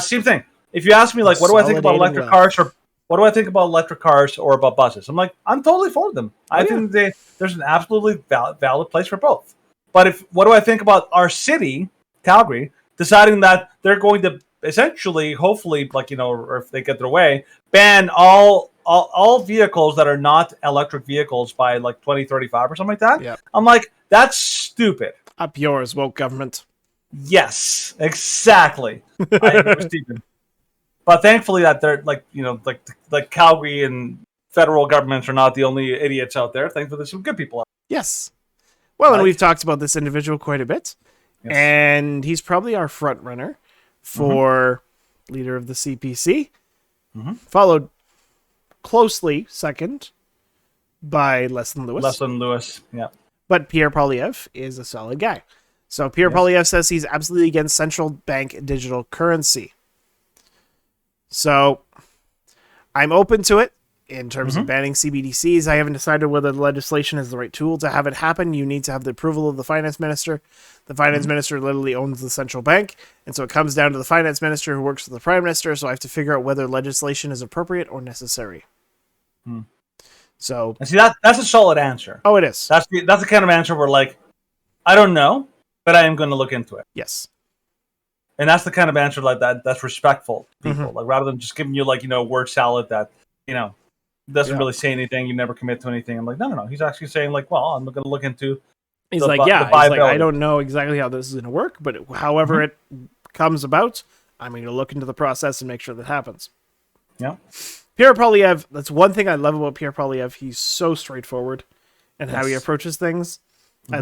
Same thing. If you ask me what do I think about electric cars or what do I think about electric cars or about buses, I'm totally for them. I think there's an absolutely valid place for both. But what do I think about our city, Calgary, deciding that they're going to essentially, hopefully, or if they get their way, ban all vehicles that are not electric vehicles by 2035 or something like that? Yep. I'm that's stupid. Up yours, woke government. Yes, exactly. I agree with Stephen. But thankfully that they're Calgary and federal governments are not the only idiots out there. Thankfully there's some good people out there. Yes. Well, and we've talked about this individual quite a bit. Yes. And he's probably our front runner for leader of the CPC. Followed closely second by Leslie Lewis. Leslie Lewis, yeah. But Pierre Poilievre is a solid guy. So Pierre Poilievre says he's absolutely against central bank digital currency. So I'm open to it in terms of banning CBDCs. I haven't decided whether the legislation is the right tool to have it happen. You need to have the approval of the finance minister. The finance minister literally owns the central bank. And so it comes down to the finance minister who works with the prime minister. So I have to figure out whether legislation is appropriate or necessary. So and see that's a solid answer. Oh, it is. That's the kind of answer where I don't know, but I am going to look into it. Yes. And that's the kind of answer that's respectful to people. Rather than just giving you word salad that, doesn't really say anything, you never commit to anything. I'm no. He's actually saying well, I'm going to look into He's I don't know exactly how this is going to work, but however it comes about, I'm going to look into the process and make sure that happens. Yeah. Pierre Poilievre, that's one thing I love about Pierre Poilievre. He's so straightforward and how he approaches things. I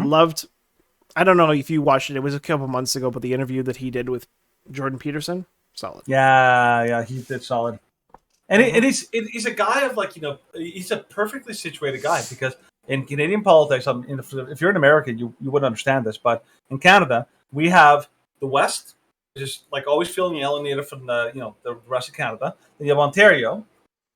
don't know if you watched it. It was a couple months ago, but the interview that he did with Jordan Peterson, solid. Yeah, he did solid. And he's a guy of he's a perfectly situated guy because in Canadian politics, if you're an American, you wouldn't understand this, but in Canada, we have the West, just always feeling alienated from the rest of Canada. Then you have Ontario,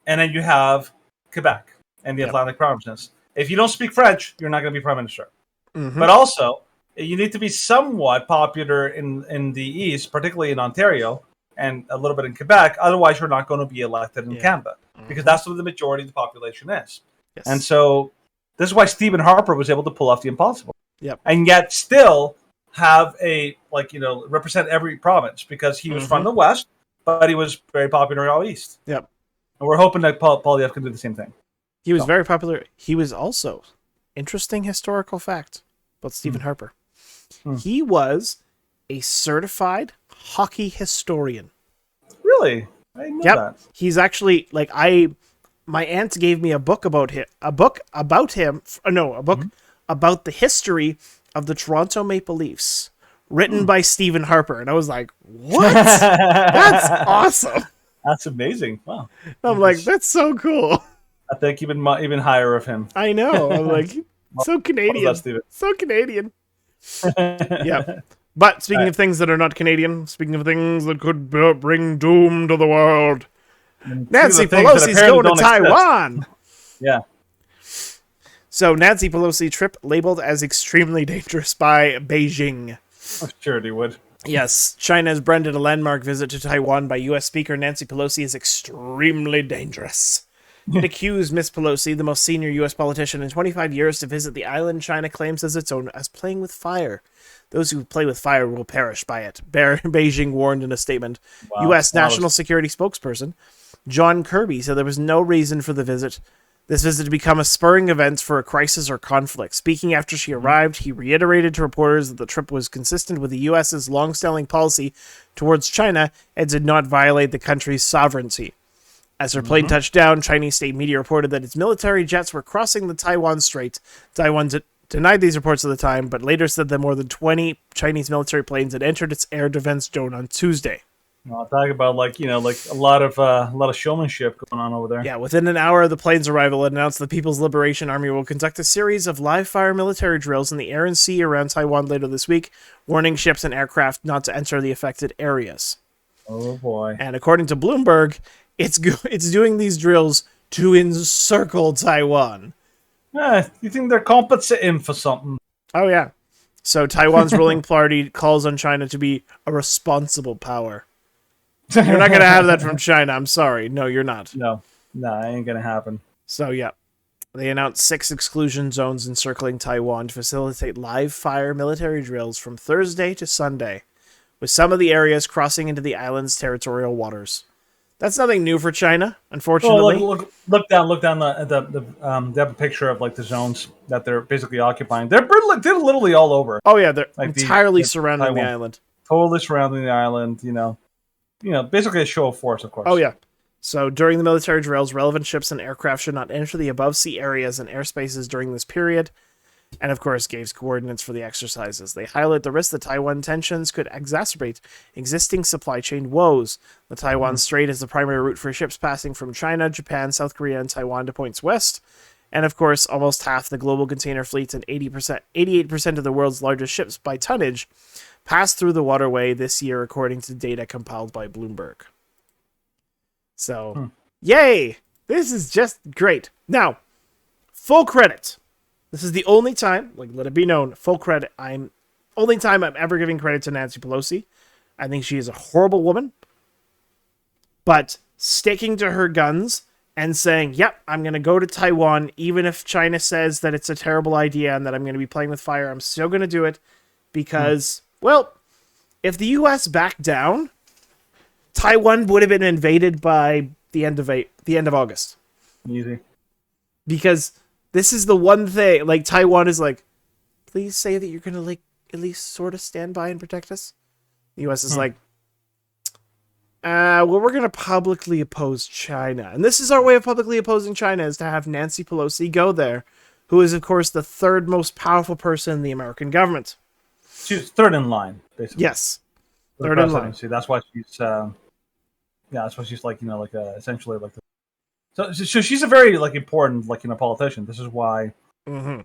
and then you have Quebec and the Atlantic provinces. If you don't speak French, you're not going to be prime minister. But also, you need to be somewhat popular in the East, particularly in Ontario and a little bit in Quebec. Otherwise, you're not going to be elected in Canada because that's where the majority of the population is. Yes. And so this is why Stephen Harper was able to pull off the impossible. Yep. And yet still have represent every province because he was from the West, but he was very popular out East. Yep. And we're hoping that Poilievre can do the same thing. He was very popular. He was also, interesting historical fact about Stephen Harper. He was a certified hockey historian. Really? I didn't know that. He's actually my aunt gave me a book about him. A book about the history of the Toronto Maple Leafs, written by Stephen Harper, and I was like, "What? That's awesome! That's amazing! Wow!" I'm like, "That's so cool." I think even higher of him. I know. I'm like, so Canadian. So Canadian. Yeah. But speaking of things that are not Canadian, speaking of things that could bring doom to the world, Nancy Pelosi's going to Taiwan. Yeah. So Nancy Pelosi trip labeled as extremely dangerous by Beijing. I'm sure they would. Yes, China has branded a landmark visit to Taiwan by U.S. Speaker Nancy Pelosi as extremely dangerous. It accused Miss Pelosi, the most senior U.S. politician in 25 years, to visit the island China claims as its own, as playing with fire. Those who play with fire will perish by it, Beijing warned in a statement. Wow. U.S. National Security spokesperson John Kirby said there was no reason for this visit to become a spurring event for a crisis or conflict. Speaking after she arrived, he reiterated to reporters that the trip was consistent with the U.S.'s long-standing policy towards China and did not violate the country's sovereignty. As her plane touched down, Chinese state media reported that its military jets were crossing the Taiwan Strait. Taiwan denied these reports at the time, but later said that more than 20 Chinese military planes had entered its air defense zone on Tuesday. I'll talk about a lot of showmanship going on over there. Yeah, within an hour of the plane's arrival, it announced the People's Liberation Army will conduct a series of live-fire military drills in the air and sea around Taiwan later this week, warning ships and aircraft not to enter the affected areas. Oh boy! And according to Bloomberg, it's doing these drills to encircle Taiwan. You think they're compensating for something? Oh yeah. So Taiwan's ruling party calls on China to be a responsible power. You're not going to have that from China. I'm sorry. No, you're not. No, that ain't going to happen. So, yeah. They announced 6 exclusion zones encircling Taiwan to facilitate live fire military drills from Thursday to Sunday, with some of the areas crossing into the island's territorial waters. That's nothing new for China, unfortunately. Oh, look down. They have a picture of the zones that they're basically occupying. They're literally all over. Oh yeah, they're entirely surrounding the island. Totally surrounding the island. Basically a show of force, of course. Oh yeah. So during the military drills, relevant ships and aircraft should not enter the above sea areas and airspaces during this period. And of course, gave coordinates for the exercises. They highlight the risk that Taiwan tensions could exacerbate existing supply chain woes. The Taiwan Strait is the primary route for ships passing from China, Japan, South Korea, and Taiwan to points west. And of course, almost half the global container fleets and 88% of the world's largest ships by tonnage passed through the waterway this year, according to data compiled by Bloomberg. So, yay! This is just great. Now, full credit. This is the only time, let it be known, full credit. Only time I'm ever giving credit to Nancy Pelosi. I think she is a horrible woman. But sticking to her guns and saying, yep, I'm going to go to Taiwan, even if China says that it's a terrible idea and that I'm going to be playing with fire, I'm still going to do it because, well, if the U.S. backed down, Taiwan would have been invaded by the end of August. Easy. Because this is the one thing, Taiwan is please say that you're going to, at least sort of stand by and protect us. The U.S. is well, we're going to publicly oppose China. And this is our way of publicly opposing China, is to have Nancy Pelosi go there, who is, of course, the third most powerful person in the American government. She's third in line, basically. Yes. Third in line. That's why she's, that's why she's essentially So she's a very important politician. This is why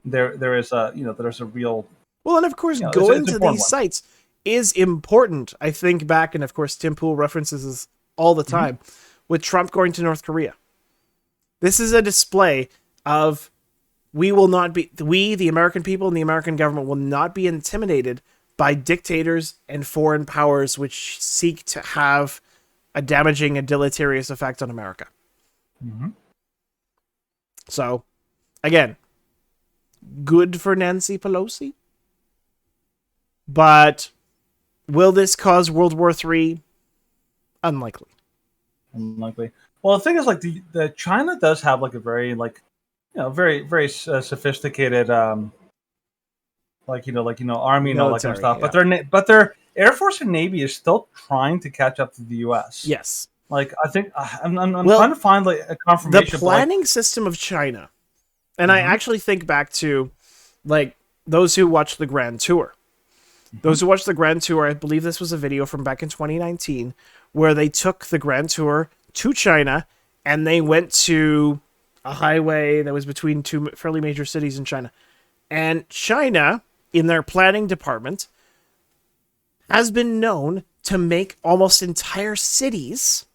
there is a there's a real and of course going to these sites is important. I think back, and of course Tim Pool references this all the time with Trump going to North Korea. This is a display of we, the American people and the American government, will not be intimidated by dictators and foreign powers which seek to have a damaging and deleterious effect on America. So, again, good for Nancy Pelosi. But will this cause World War III? Unlikely. Well, the thing is, the China does have a very very very sophisticated army and all that kind of stuff. Yeah. But their Air Force and Navy is still trying to catch up to the U.S. Yes. I think I'm trying to find a confirmation. The planning system of China, and I actually think back to those who watched the Grand Tour. Those who watched the Grand Tour, I believe this was a video from back in 2019, where they took the Grand Tour to China and they went to a highway that was between two fairly major cities in China. And China, in their planning department, has been known to make almost entire cities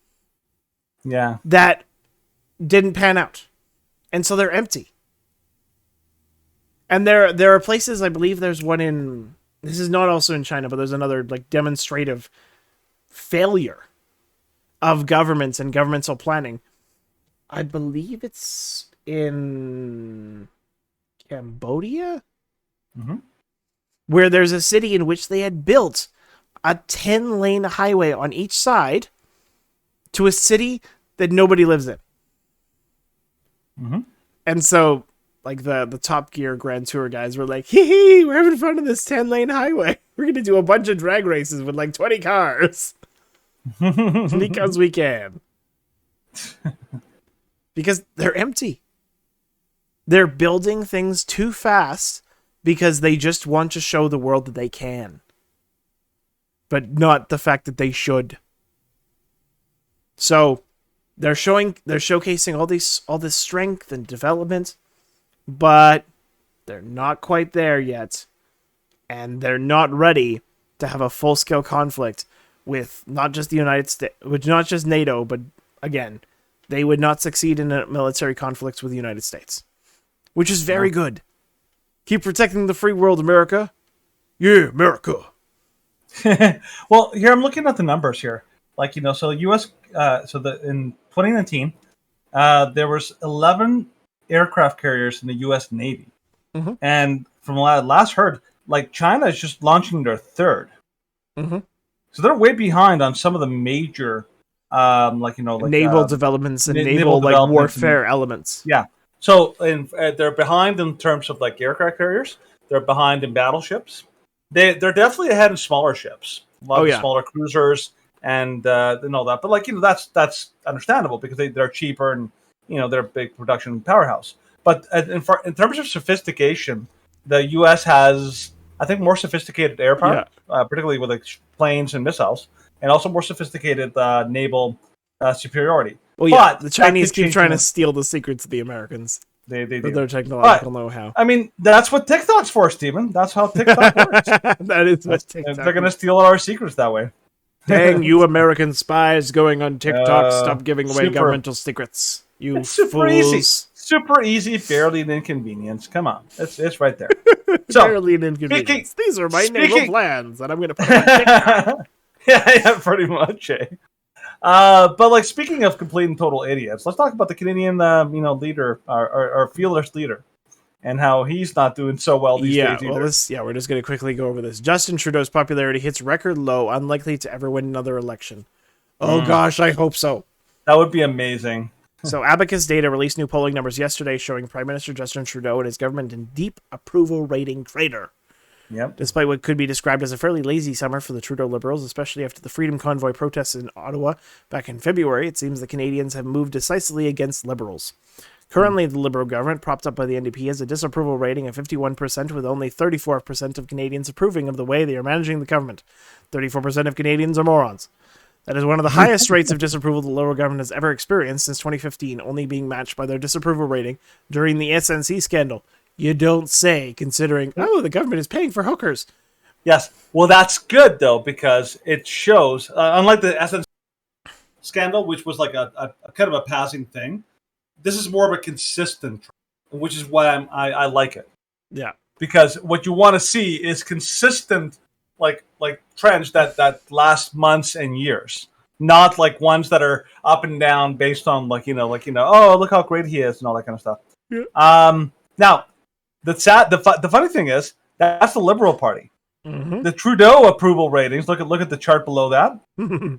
that didn't pan out. And so they're empty. And there are places, I believe there's one in this is not also in China, but there's another like demonstrative failure of governments and governmental planning. I believe it's in Cambodia, where there's a city in which they had built a 10-lane highway on each side to a city that nobody lives in. And so, like, the Top Gear Grand Tour guys were like, hee, we're having fun on this 10-lane highway. We're going to do a bunch of drag races with, like, 20 cars. Because we can. Because they're empty. They're building things too fast because they just want to show the world that they can. But not the fact that they should. So they're showcasing all this strength and development, but they're not quite there yet. And they're not ready to have a full-scale conflict with not just the United States, with not just NATO, but again, they would not succeed in a military conflict with the United States, which is very good. Keep protecting the free world, America. Yeah, America. Well, here I'm looking at the numbers here. Like, so U.S. In 2019, there was 11 aircraft carriers in the U.S. Navy, and from what I last heard, like China is just launching their third. So they're way behind on some of the major, naval developments and naval like warfare elements. Yeah. So they're behind in terms of like aircraft carriers. They're behind in battleships. They're definitely ahead in smaller ships. A lot of smaller cruisers and all that. But that's understandable because they're cheaper and they're a big production powerhouse. But in terms of sophistication, the U.S. has, I think, more sophisticated air power, particularly with like planes and missiles, and also more sophisticated naval superiority. Well, yeah, but the Chinese keep trying to steal the secrets of the Americans. They do. Their technological know-how. I mean, that's what TikTok's for, Steven. That's how TikTok works. That is what TikTok. They're going to steal our secrets that way. Dang, you American spies going on TikTok! Stop giving away governmental secrets. You super fools. Easy. Super easy, barely an inconvenience. Come on, it's right there. Barely an inconvenience. These are my naval plans, and I'm going to put them on TikTok. yeah, pretty much. But like speaking of complete and total idiots, let's talk about the Canadian, leader, our fearless leader, and how he's not doing so well these days either. We're just going to quickly go over this. Justin Trudeau's popularity hits record low, unlikely to ever win another election. Oh gosh, I hope so. That would be amazing. So Abacus Data released new polling numbers yesterday showing Prime Minister Justin Trudeau and his government in deep approval rating crater. Yep. Despite what could be described as a fairly lazy summer for the Trudeau Liberals, especially after the Freedom Convoy protests in Ottawa back in February, it seems the Canadians have moved decisively against Liberals. Currently, the Liberal government, propped up by the NDP, has a disapproval rating of 51%, with only 34% of Canadians approving of the way they are managing the government. 34% of Canadians are morons. That is one of the highest rates of disapproval the Liberal government has ever experienced since 2015, only being matched by their disapproval rating during the SNC scandal. You don't say, considering, the government is paying for hookers. Yes. Well, that's good, though, because it shows, unlike the SNC scandal, which was like a kind of a passing thing, this is more of a consistent trend, which is why I like it. Yeah. Because what you want to see is consistent, like trends that last months and years, not like ones that are up and down based on oh, look how great he is and all that kind of stuff. Yeah. Now, the funny thing is that's the Liberal Party. Mm-hmm. The Trudeau approval ratings. Look at the chart below that.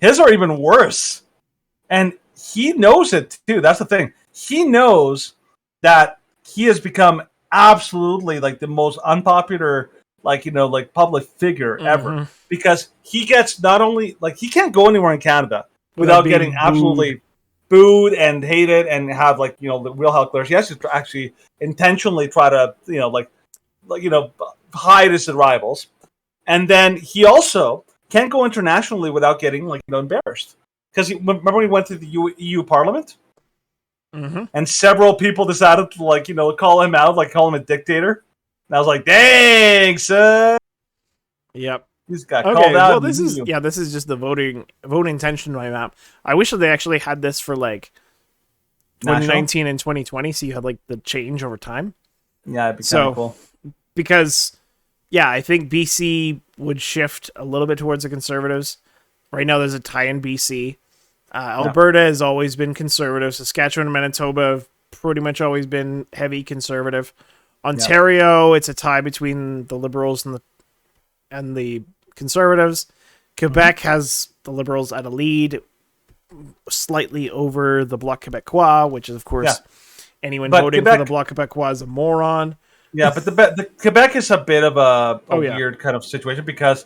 His are even worse, and he knows it too. That's the thing. He knows that he has become absolutely like the most unpopular public figure ever, because he gets not only he can't go anywhere in Canada without getting absolutely booed and hated and have the real hell glares. He has to actually intentionally try to hide his rivals, and then he also can't go internationally without getting embarrassed. Because remember when he went to the EU Parliament, and several people decided to call him out, call him a dictator. And I was like, dang, son. Yep. He's got called out. Well, this is just the voting intention by map. I wish that they actually had this for 2019 and 2020, so you had the change over time. Yeah, it'd be kind of cool. Because Yeah, I think BC would shift a little bit towards the Conservatives. Right now, there's a tie in BC. Alberta has always been conservative. Saskatchewan and Manitoba have pretty much always been heavy conservative. Ontario, it's a tie between the Liberals and the Conservatives. Quebec has the Liberals at a lead, slightly over the Bloc Québécois, which is, of course, anyone voting for the Bloc Québécois is a moron. Yeah, but the Quebec is a bit of a weird kind of situation because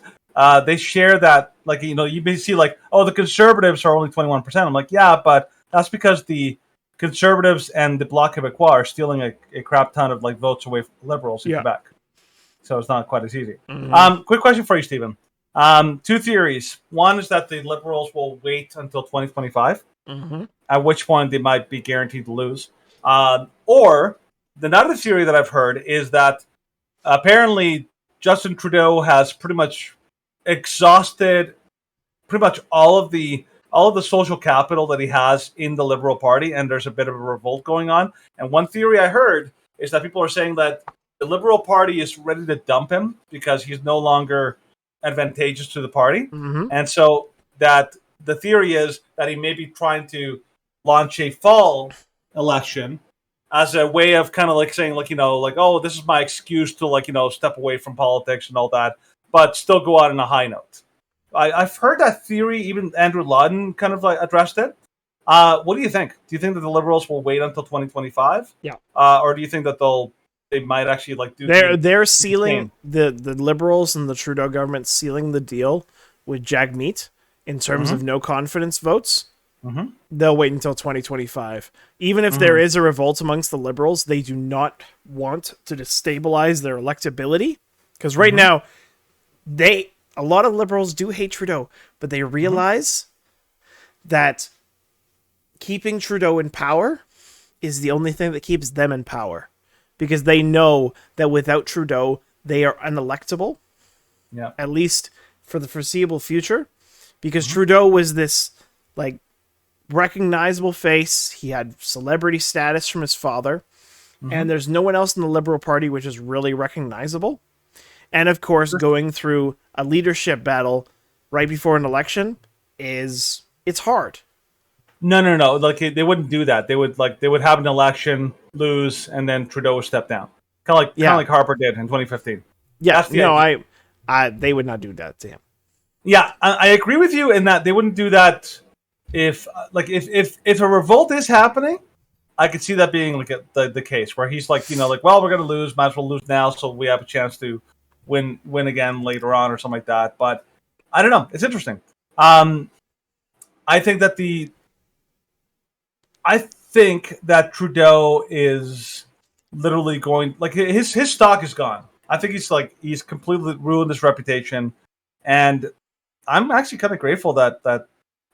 they share that, like, you may see like, oh, the Conservatives are only 21%. I'm like, yeah, but that's because the Conservatives and the Bloc Québécois are stealing a crap ton of like votes away from Liberals in Quebec. So it's not quite as easy. Quick question for you, Stephen. Two theories. One is that the Liberals will wait until 2025, at which point they might be guaranteed to lose. Or another theory that I've heard is that apparently Justin Trudeau has pretty much exhausted pretty much all of the social capital that he has in the Liberal Party, and there's a bit of a revolt going on. And one theory I heard is that people are saying that the Liberal Party is ready to dump him because he's no longer advantageous to the party. And so that the theory is that he may be trying to launch a fall election as a way of kind of like saying, like, oh, this is my excuse to step away from politics and all that, but still go out on a high note. I've heard that theory. Even Andrew Lawton kind of like addressed it. What do you think? Do you think that the Liberals will wait until 2025? Yeah. Or do you think that they might actually like do? They're sealing the Liberals and the Trudeau government sealing the deal with Jagmeet in terms of no confidence votes. They'll wait until 2025. Even if there is a revolt amongst the Liberals, they do not want to destabilize their electability, because right now a lot of Liberals do hate Trudeau, but they realize that keeping Trudeau in power is the only thing that keeps them in power, because they know that without Trudeau, they are unelectable, at least for the foreseeable future, because Trudeau was this like recognizable face. He had celebrity status from his father, and there's no one else in the Liberal Party which is really recognizable. And of course, going through a leadership battle right before an election it's hard. No. Like they wouldn't do that. They would have an election, lose, and then Trudeau would step down. Kind of like Harper did in 2015. Yeah, they would not do that to him. Yeah, I agree with you in that they wouldn't do that if a revolt is happening. I could see that being like the case where he's like, well, we're going to lose, might as well lose now so we have a chance to win again later on or something like that. But I don't know. It's interesting. I think that Trudeau is literally going, like, his stock is gone. I think he's completely ruined his reputation, and I'm actually kind of grateful that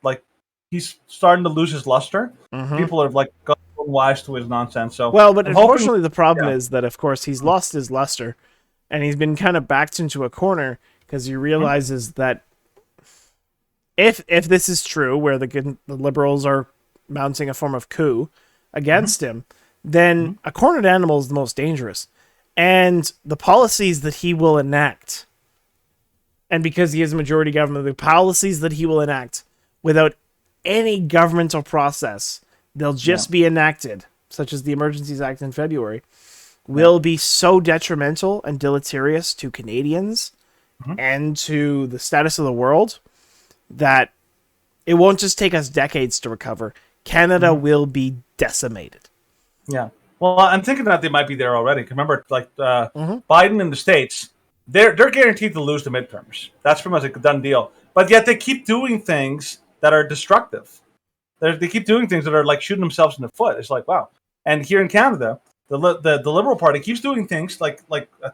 like he's starting to lose his luster. People are like gotten wise to his nonsense. So but unfortunately, the problem is that, of course, he's lost his luster, and he's been kind of backed into a corner because he realizes that if this is true, where the Liberals are mounting a form of coup against him, then a cornered animal is the most dangerous. And the policies that he will enact, and because he is a majority government, the policies that he will enact without any governmental process, they'll just be enacted, such as the Emergencies Act in February, will be so detrimental and deleterious to Canadians and to the status of the world that it won't just take us decades to recover. Canada will be decimated. Yeah. Well, I'm thinking that they might be there already. Remember, like Biden in the States, they're guaranteed to lose the midterms. That's pretty much a done deal. But yet they keep doing things that are destructive. They keep doing things that are like shooting themselves in the foot. It's like, wow. And here in Canada, the Liberal Party keeps doing things like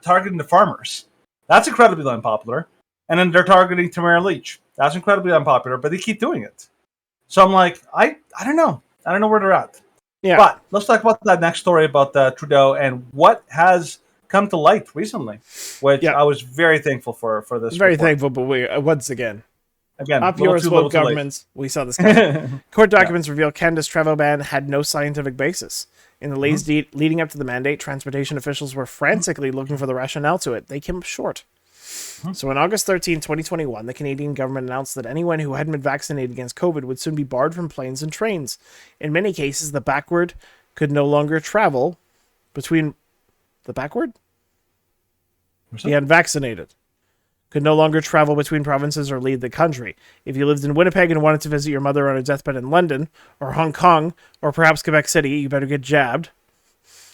targeting the farmers. That's incredibly unpopular. And then they're targeting Tamara Leach. That's incredibly unpopular, but they keep doing it. So I'm like, I don't know. I don't know where they're at. Yeah. But let's talk about that next story about Trudeau and what has come to light recently, which I was very thankful for this. Very thankful, but we once again, up little yours, too both little, too late. governments. We saw this coming. Court documents reveal Canada's travel ban had no scientific basis. In the days leading up to the mandate, transportation officials were frantically looking for the rationale to it. They came up short. So on August 13, 2021, the Canadian government announced that anyone who hadn't been vaccinated against COVID would soon be barred from planes and trains. In many cases, the backward could no longer travel between... The backward? The unvaccinated could no longer travel between provinces or leave the country. If you lived in Winnipeg and wanted to visit your mother on her deathbed in London, or Hong Kong, or perhaps Quebec City, you better get jabbed,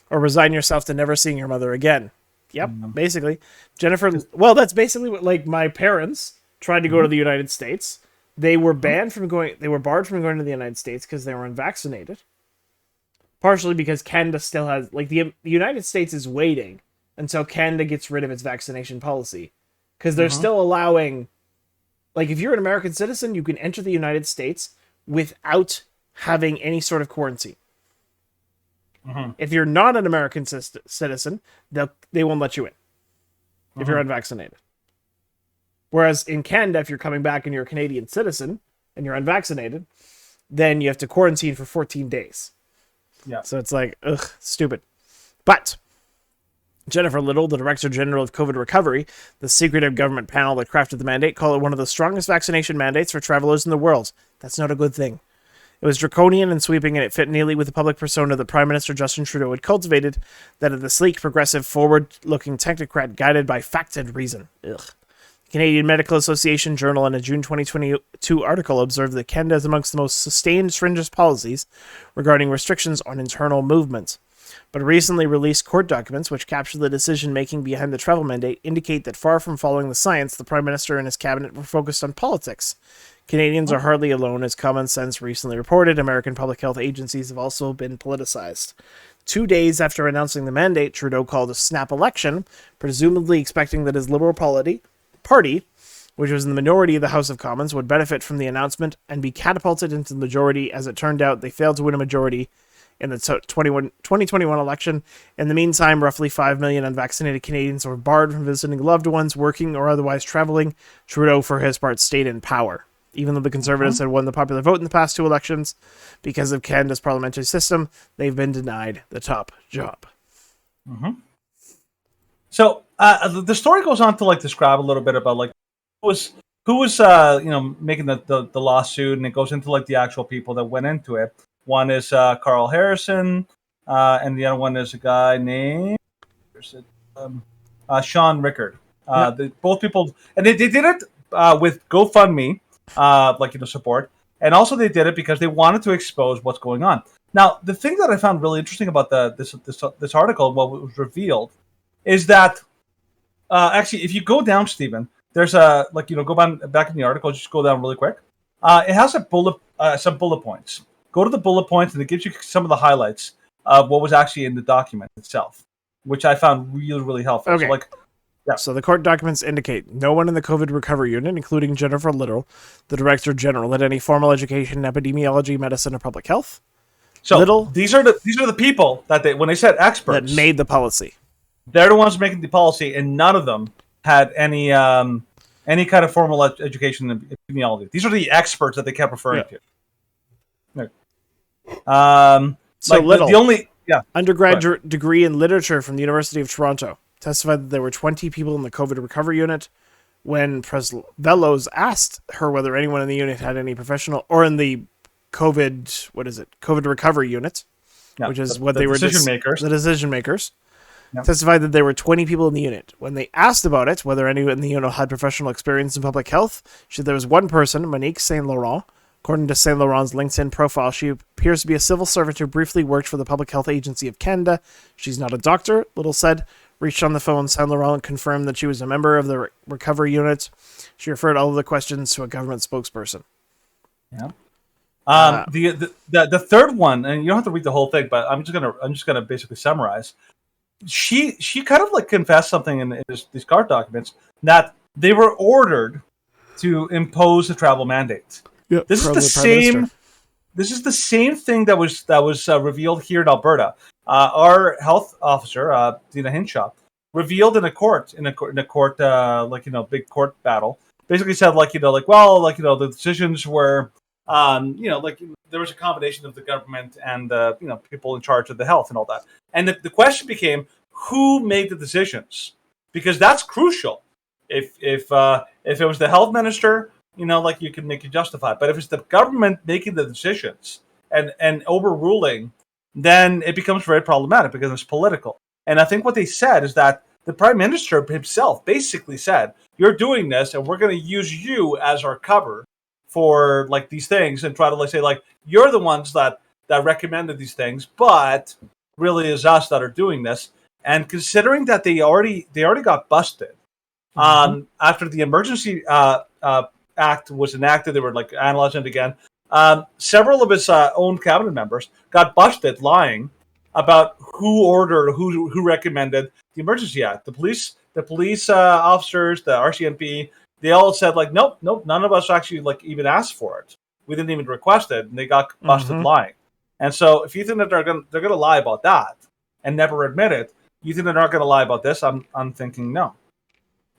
or resign yourself to never seeing your mother again. Yep, basically. Jennifer, well, that's basically what, like, my parents tried to go to the United States. They were barred from going to the United States because they were unvaccinated. Partially because Canada still has, like, the United States is waiting until Canada gets rid of its vaccination policy. Because they're still allowing, like, if you're an American citizen, you can enter the United States without having any sort of quarantine. If you're not an American citizen, they won't let you in if you're unvaccinated. Whereas in Canada, if you're coming back and you're a Canadian citizen and you're unvaccinated, then you have to quarantine for 14 days. Yeah. So it's like, ugh, stupid. But Jennifer Little, the Director General of COVID Recovery, the secretive government panel that crafted the mandate, called it one of the strongest vaccination mandates for travelers in the world. That's not a good thing. It was draconian and sweeping, and it fit neatly with the public persona that Prime Minister Justin Trudeau had cultivated, that of the sleek, progressive, forward-looking technocrat guided by fact and reason. Ugh. The Canadian Medical Association Journal in a June 2022 article observed that Canada is amongst the most sustained stringent policies regarding restrictions on internal movement. But recently released court documents, which capture the decision-making behind the travel mandate, indicate that far from following the science, the Prime Minister and his cabinet were focused on politics. Canadians are hardly alone, as Common Sense recently reported. American public health agencies have also been politicized. 2 days after announcing the mandate, Trudeau called a snap election, presumably expecting that his Liberal party, which was in the minority of the House of Commons, would benefit from the announcement and be catapulted into the majority. As it turned out, they failed to win a majority in the 2021 election. In the meantime, roughly 5 million unvaccinated Canadians were barred from visiting loved ones, working, or otherwise traveling. Trudeau, for his part, stayed in power. Even though the Conservatives had won the popular vote in the past two elections, because of Canada's parliamentary system, they've been denied the top job. So the story goes on to like describe a little bit about like who was making the lawsuit, and it goes into like the actual people that went into it. One is Carl Harrison, and the other one is a guy named Sean Rickard. Both people, and they did it with GoFundMe, support, and also they did it because they wanted to expose what's going on. Now, the thing that I found really interesting about this article, what was revealed, is that actually, if you go down, Stephen, there's go back in the article, just go down really quick. It has some bullet points. Go to the bullet points, and it gives you some of the highlights of what was actually in the document itself, which I found really, really helpful. Okay. So, So the court documents indicate no one in the COVID recovery unit, including Jennifer Little, the Director General, had any formal education in epidemiology, medicine, or public health. So Little, these are the people that when they said experts that made the policy. They're the ones making the policy, and none of them had any kind of formal education in epidemiology. These are the experts that they kept referring to. Little, the only undergraduate degree in literature from the University of Toronto, testified that there were 20 people in the COVID recovery unit. When Pres Bellows asked her whether anyone in the unit had any professional, or in the COVID recovery unit, which is what they were the decision makers, testified that there were 20 people in the unit. When they asked about it, whether anyone in the unit had professional experience in public health, she said there was one person, Monique Saint Laurent. According to Saint Laurent's LinkedIn profile, she appears to be a civil servant who briefly worked for the Public Health Agency of Canada. She's not a doctor, Little said. Reached on the phone, Saint Laurent confirmed that she was a member of the recovery unit. She referred all of the questions to a government spokesperson. Yeah. The third one, and you don't have to read the whole thing, but I'm just gonna basically summarize. She kind of like confessed something in these court documents that they were ordered to impose a travel mandate. Yep, this is the same. This is the same thing that was revealed here in Alberta. Our health officer, Dina Hinshaw, revealed in a court, big court battle, basically said the decisions were like there was a combination of the government and people in charge of the health and all that. And the question became, who made the decisions? Because that's crucial. If it was the health minister, like you can make it justified. But if it's the government making the decisions and overruling, then it becomes very problematic because it's political. And I think what they said is that the prime minister himself basically said, "You're doing this, and we're going to use you as our cover for like these things, and try to say you're the ones that recommended these things, but really is us that are doing this." And considering that they already got busted after the emergency act was enacted, they were analyzing it again. Several of his own cabinet members got busted lying about who recommended the emergency act. The police officers, the RCMP, they all said nope, none of us actually even asked for it. We didn't even request it, and they got busted lying. And so, if you think that they're gonna lie about that and never admit it, you think they're not gonna lie about this? I'm thinking no.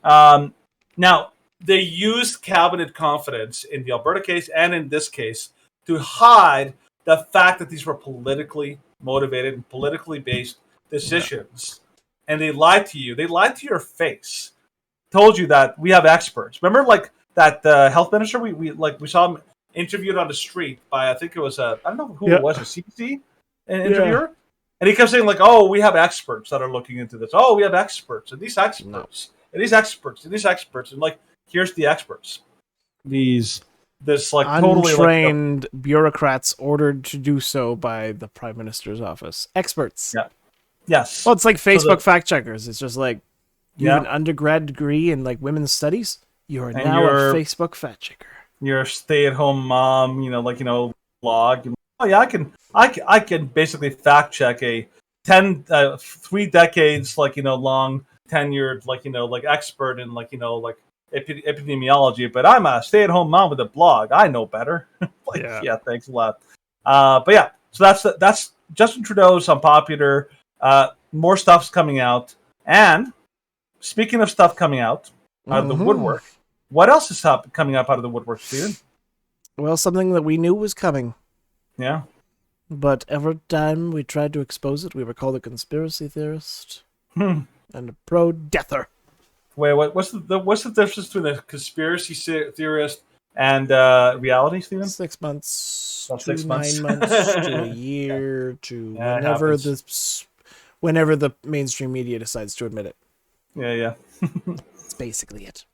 Now they used cabinet confidence in the Alberta case and in this case to hide the fact that these were politically motivated and politically based decisions, and they lied to you. They lied to your face. Told you that we have experts. Remember, that health minister we saw him interviewed on the street by, I think it was I don't know who it was, a CBC interviewer, and he kept saying "Oh, we have experts that are looking into this. Oh, we have experts and these experts and these experts and these experts and here's the experts. This totally untrained bureaucrats ordered to do so by the prime minister's office. Experts. Yeah. Yes. Well, it's like Facebook fact checkers. It's just you have an undergrad degree in women's studies. You are now a Facebook fact checker. You're a stay-at-home mom. Blog. Oh yeah, I can basically fact check a 3 decades long tenured expert in epidemiology, but I'm a stay-at-home mom with a blog. I know better. Thanks a lot. So that's Justin Trudeau's unpopular. More stuff's coming out, and speaking of stuff coming out of the woodwork, what else is coming up out of the woodwork, Steven? Well, something that we knew was coming. Yeah. But every time we tried to expose it, we were called a conspiracy theorist and a pro-deather. Wait, what's the difference between a conspiracy theorist and reality, Steven? 6 months, About to 6 months. 9 months, to a year, to whenever the mainstream media decides to admit it. Yeah. That's basically it.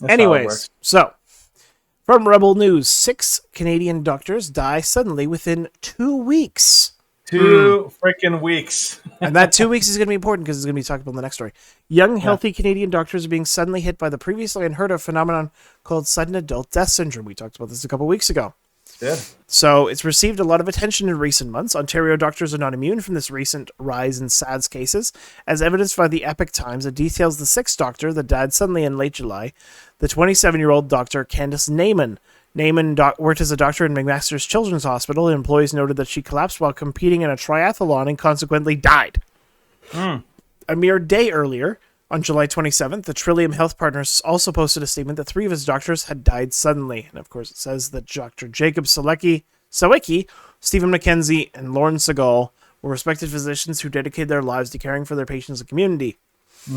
Anyways, so from Rebel News, 6 Canadian doctors die suddenly within 2 weeks. 2 freaking weeks. And that 2 weeks is going to be important because it's going to be talked about in the next story. Young, healthy Canadian doctors are being suddenly hit by the previously unheard of phenomenon called sudden adult death syndrome. We talked about this a couple weeks ago. Yeah. So it's received a lot of attention in recent months. Ontario doctors are not immune from this recent rise in SADS cases, as evidenced by the Epic Times that details the 6th doctor that died suddenly in late July, the 27-year-old Dr. Candice Naiman. Naiman worked as a doctor in McMaster's Children's Hospital. Employees noted that she collapsed while competing in a triathlon and consequently died. A mere day earlier, on July 27th, the Trillium Health Partners also posted a statement that 3 of his doctors had died suddenly. And of course, it says that Dr. Jacob Sawicki, Stephen McKenzie, and Lauren Segal were respected physicians who dedicated their lives to caring for their patients and community.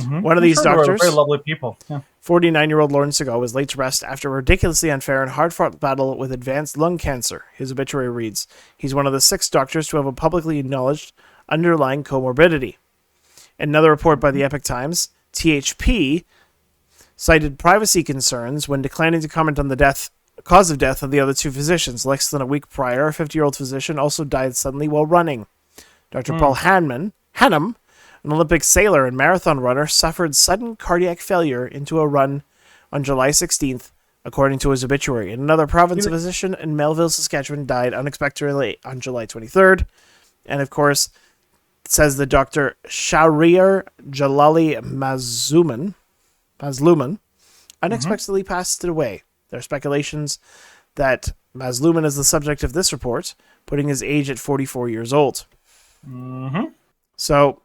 One of these doctors, very lovely people. 49-year-old Lauren Segal, was laid to rest after a ridiculously unfair and hard-fought battle with advanced lung cancer. His obituary reads, he's one of the 6 doctors to have a publicly acknowledged underlying comorbidity. Another report by the Epic Times, THP, cited privacy concerns when declining to comment on the cause of death of the other 2 physicians. Less than a week prior, a 50-year-old physician also died suddenly while running. Dr. Paul Hannum, an Olympic sailor and marathon runner, suffered sudden cardiac failure into a run on July 16th, according to his obituary. And another province physician in Melville, Saskatchewan, died unexpectedly on July 23rd. And of course, it says that Dr. Shahriar Jalali Mazluman unexpectedly passed away. There are speculations that Mazluman is the subject of this report, putting his age at 44 years old. So,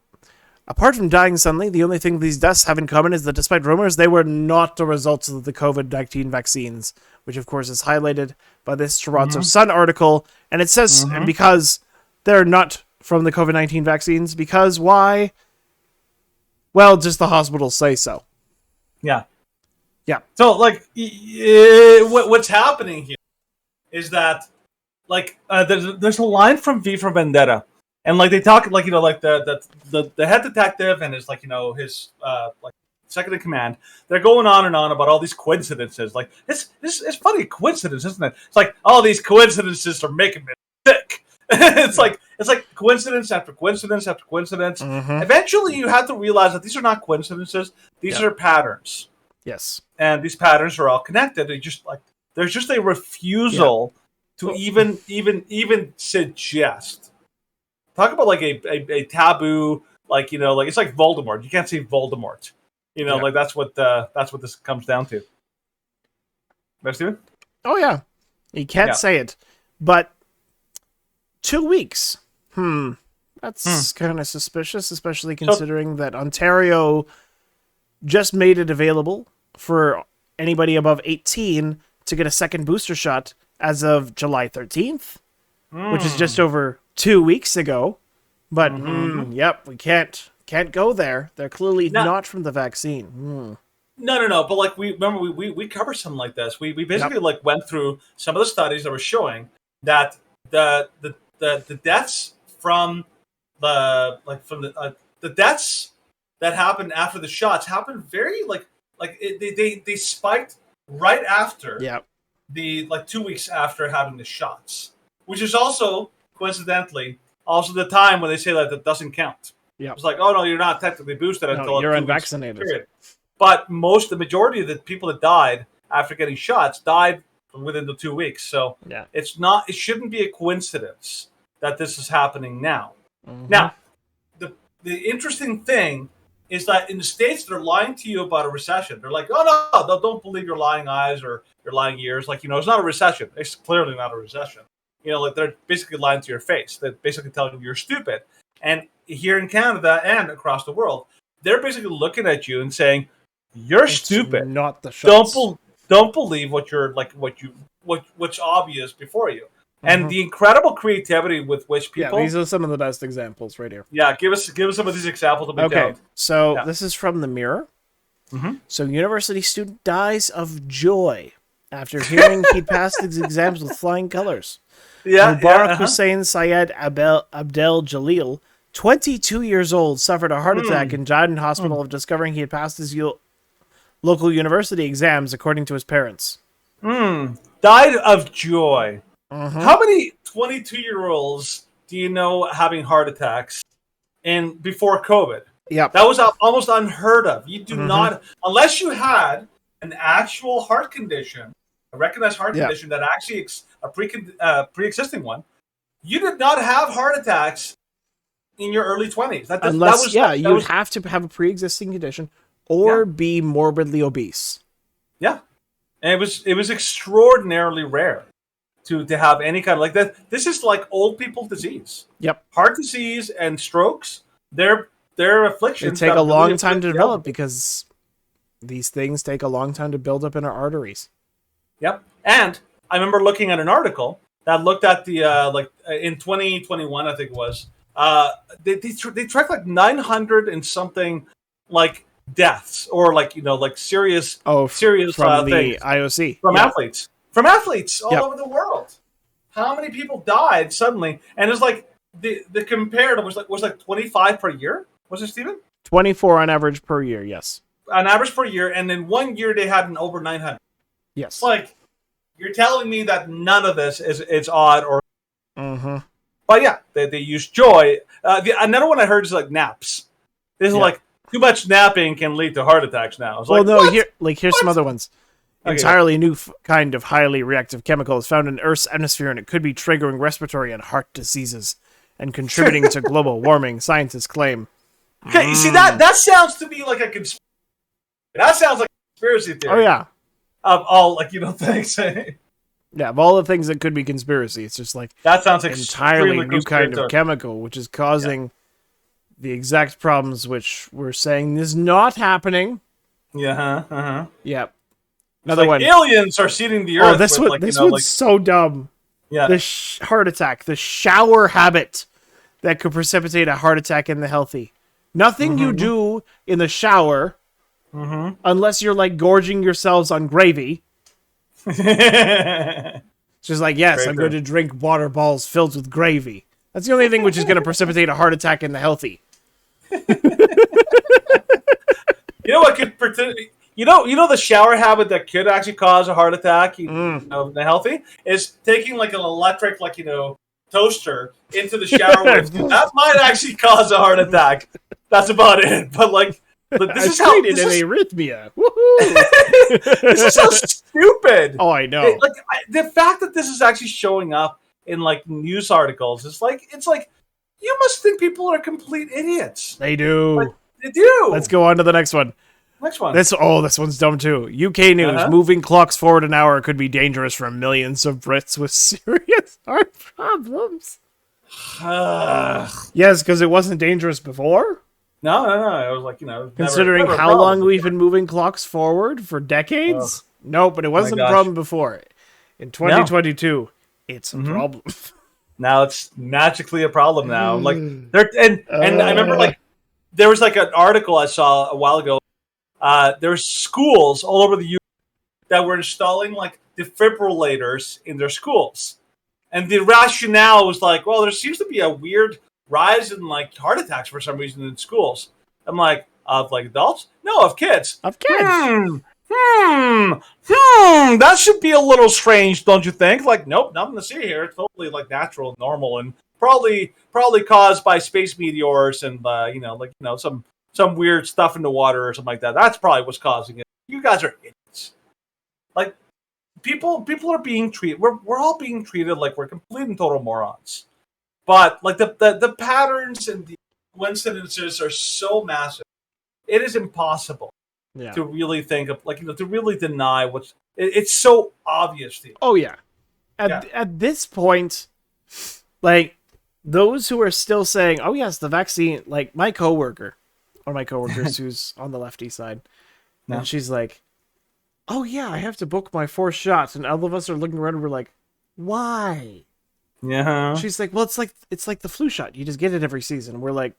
Apart from dying suddenly, the only thing these deaths have in common is that despite rumors, they were not the results of the COVID-19 vaccines, which of course is highlighted by this Toronto Sun article. And it says, and because they're not from the COVID-19 vaccines, because why? Well, just the hospitals say so. Yeah. Yeah. So, like, what's happening here is that, like, there's a line from V for Vendetta. And like they talk, like like the head detective and his his like second in command, they're going on and on about all these coincidences. Like it's funny coincidence, isn't it? It's like all these coincidences are making me sick. it's like coincidence after coincidence after coincidence. Eventually, you have to realize that these are not coincidences; these are patterns. Yes, and these patterns are all connected. They just like there's just a refusal to even suggest. Talk about like a taboo, like like it's like Voldemort. You can't say Voldemort. Like that's what this comes down to. Right, Steven? Oh yeah, you can't say it, but 2 weeks. That's kind of suspicious, especially considering that Ontario just made it available for anybody above 18 to get a second booster shot as of July 13th, which is just over 2 weeks ago. But yep, we can't go there. They're clearly not from the vaccine. No. But like we covered something like this. We basically like went through some of the studies that were showing that the deaths from the deaths that happened after the shots happened very they spiked right after the 2 weeks after having the shots, which is also coincidentally also the time when they say that doesn't count. Yeah, it's like, oh no, you're not technically boosted until you're unvaccinated. But the majority of the people that died after getting shots died within the 2 weeks. So it shouldn't be a coincidence that this is happening now. Now, the interesting thing is that in the States, they're lying to you about a recession. They're like, oh no, don't believe your lying eyes or your lying ears. Like, it's not a recession. It's clearly not a recession. Like they're basically lying to your face. They're basically telling you you're stupid. And here in Canada and across the world, they're basically looking at you and saying, you're stupid. Not the shots. Don't believe what's obvious before you. And the incredible creativity with which people. Yeah, these are some of the best examples right here. Yeah, give us some of these examples. Okay, so this is from the Mirror. So, university student dies of joy after hearing he passed his exams with flying colors. Mubarak Hussein Syed Abdel Jalil, 22 years old, suffered a heart attack and died in hospital of discovering he had passed his local university exams, according to his parents. Died of joy. How many 22-year-olds do you know having heart attacks before COVID? Yeah, that was almost unheard of. You do not, unless you had an actual heart condition, a recognized heart condition that actually a pre-existing one. You did not have heart attacks in your early 20s. You would have to have a pre-existing condition or be morbidly obese. Yeah, and it was extraordinarily rare to have any kind of like that. This is like old people disease. Yep, heart disease and strokes. They're afflictions. They take a long time to develop because these things take a long time to build up in our arteries. Yep, and I remember looking at an article that looked at the in 2021, I think it was. They tracked like 900 and something like deaths or serious from the things IOC from athletes all over the world. How many people died suddenly? And it's like the comparative was like 25 per year. Was it, Stephen? 24 on average per year. Yes, on average per year, and in 1 year they had an over 900. Yes, it's like you're telling me that none of this is odd or. But yeah, they use joy. Another one I heard is like naps. This is like too much napping can lead to heart attacks now. Here's some other ones. Okay, entirely new kind of highly reactive chemical is found in Earth's atmosphere, and it could be triggering respiratory and heart diseases and contributing to global warming, scientists claim. Okay, you see that sounds to me like a conspiracy. That sounds like a conspiracy theory. Oh yeah, of all things. Yeah, of all the things that could be conspiracy, it's just like that sounds like entirely new kind of chemical, which is causing the exact problems which we're saying is not happening. Yeah. Yep. Another one. Aliens are seeding the earth. This one. This one's so dumb. Yeah. The heart attack. The shower habit that could precipitate a heart attack in the healthy. Nothing you do in the shower, unless you're like gorging yourselves on gravy. It's just like, yes, I'm going to drink water balls filled with gravy. That's the only thing which is going to precipitate a heart attack in the healthy. You know what could you know the shower habit that could actually cause a heart attack in the healthy is taking like an electric toaster into the shower with you. That might actually cause a heart attack. That's about it. But this is how treated an arrhythmia. This is so stupid. Oh, I know. The fact that this is actually showing up in news articles, it's like you must think people are complete idiots. They do. They do. Let's go on to the next one. Next one. This one's dumb too. UK news: moving clocks forward an hour could be dangerous for millions of Brits with serious heart problems. Yes, because it wasn't dangerous before. No. It was considering never how long we've been moving clocks forward for decades. No, but it wasn't a problem before. In 2022, it's a problem. Now it's magically a problem. Now, and I remember there was an article I saw a while ago. There were schools all over the U.S. that were installing defibrillators in their schools, and the rationale was well, there seems to be a weird rise in heart attacks for some reason in schools. I'm like, of adults? No, of kids. Of kids. That should be a little strange, don't you think? Nope, nothing to see here. It's totally natural, normal, and probably caused by space meteors and some weird stuff in the water or something like that. That's probably what's causing it. You guys are idiots. People are being treated. We're all being treated like we're complete and total morons. But the patterns and the coincidences are so massive, it is impossible to really think of to really deny what's. It's so obvious to you. Oh yeah, at this point, those who are still saying, "Oh yes, the vaccine," my coworker, one of my coworkers who's on the lefty side, and she's like, "Oh yeah, I have to book my 4th shot," and all of us are looking around and we're like, "Why?" Yeah. She's like, "Well, it's like the flu shot. You just get it every season." We're like,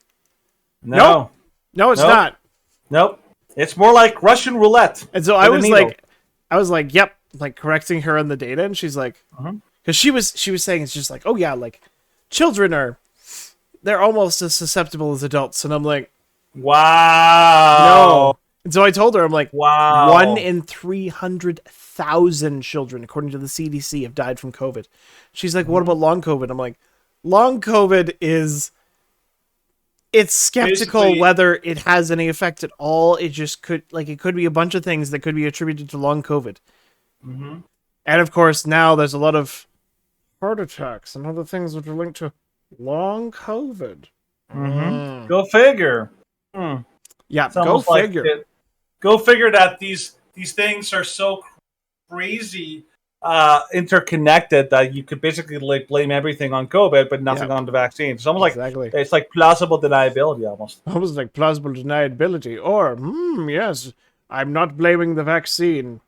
"No, it's not. Nope. It's more like Russian roulette." And so I was like, "Yep," correcting her on the data, and she's like, because she was saying it's just oh yeah, children they're almost as susceptible as adults, and I'm like, wow, no. And so I told her, I'm like, wow, 1 in 300,000 children, according to the CDC, have died from COVID. She's like, what about long COVID? I'm like, long COVID it's skeptical basically whether it has any effect at all. It just could, it could be a bunch of things that could be attributed to long COVID. Mm-hmm. And of course, now there's a lot of heart attacks and other things that are linked to long COVID. Mm-hmm. Go figure. Yeah, go figure. Go figure that these things are so crazy interconnected that you could basically blame everything on COVID, but nothing on the vaccine. It's almost it's like plausible deniability, almost like plausible deniability. Or yes, I'm not blaming the vaccine,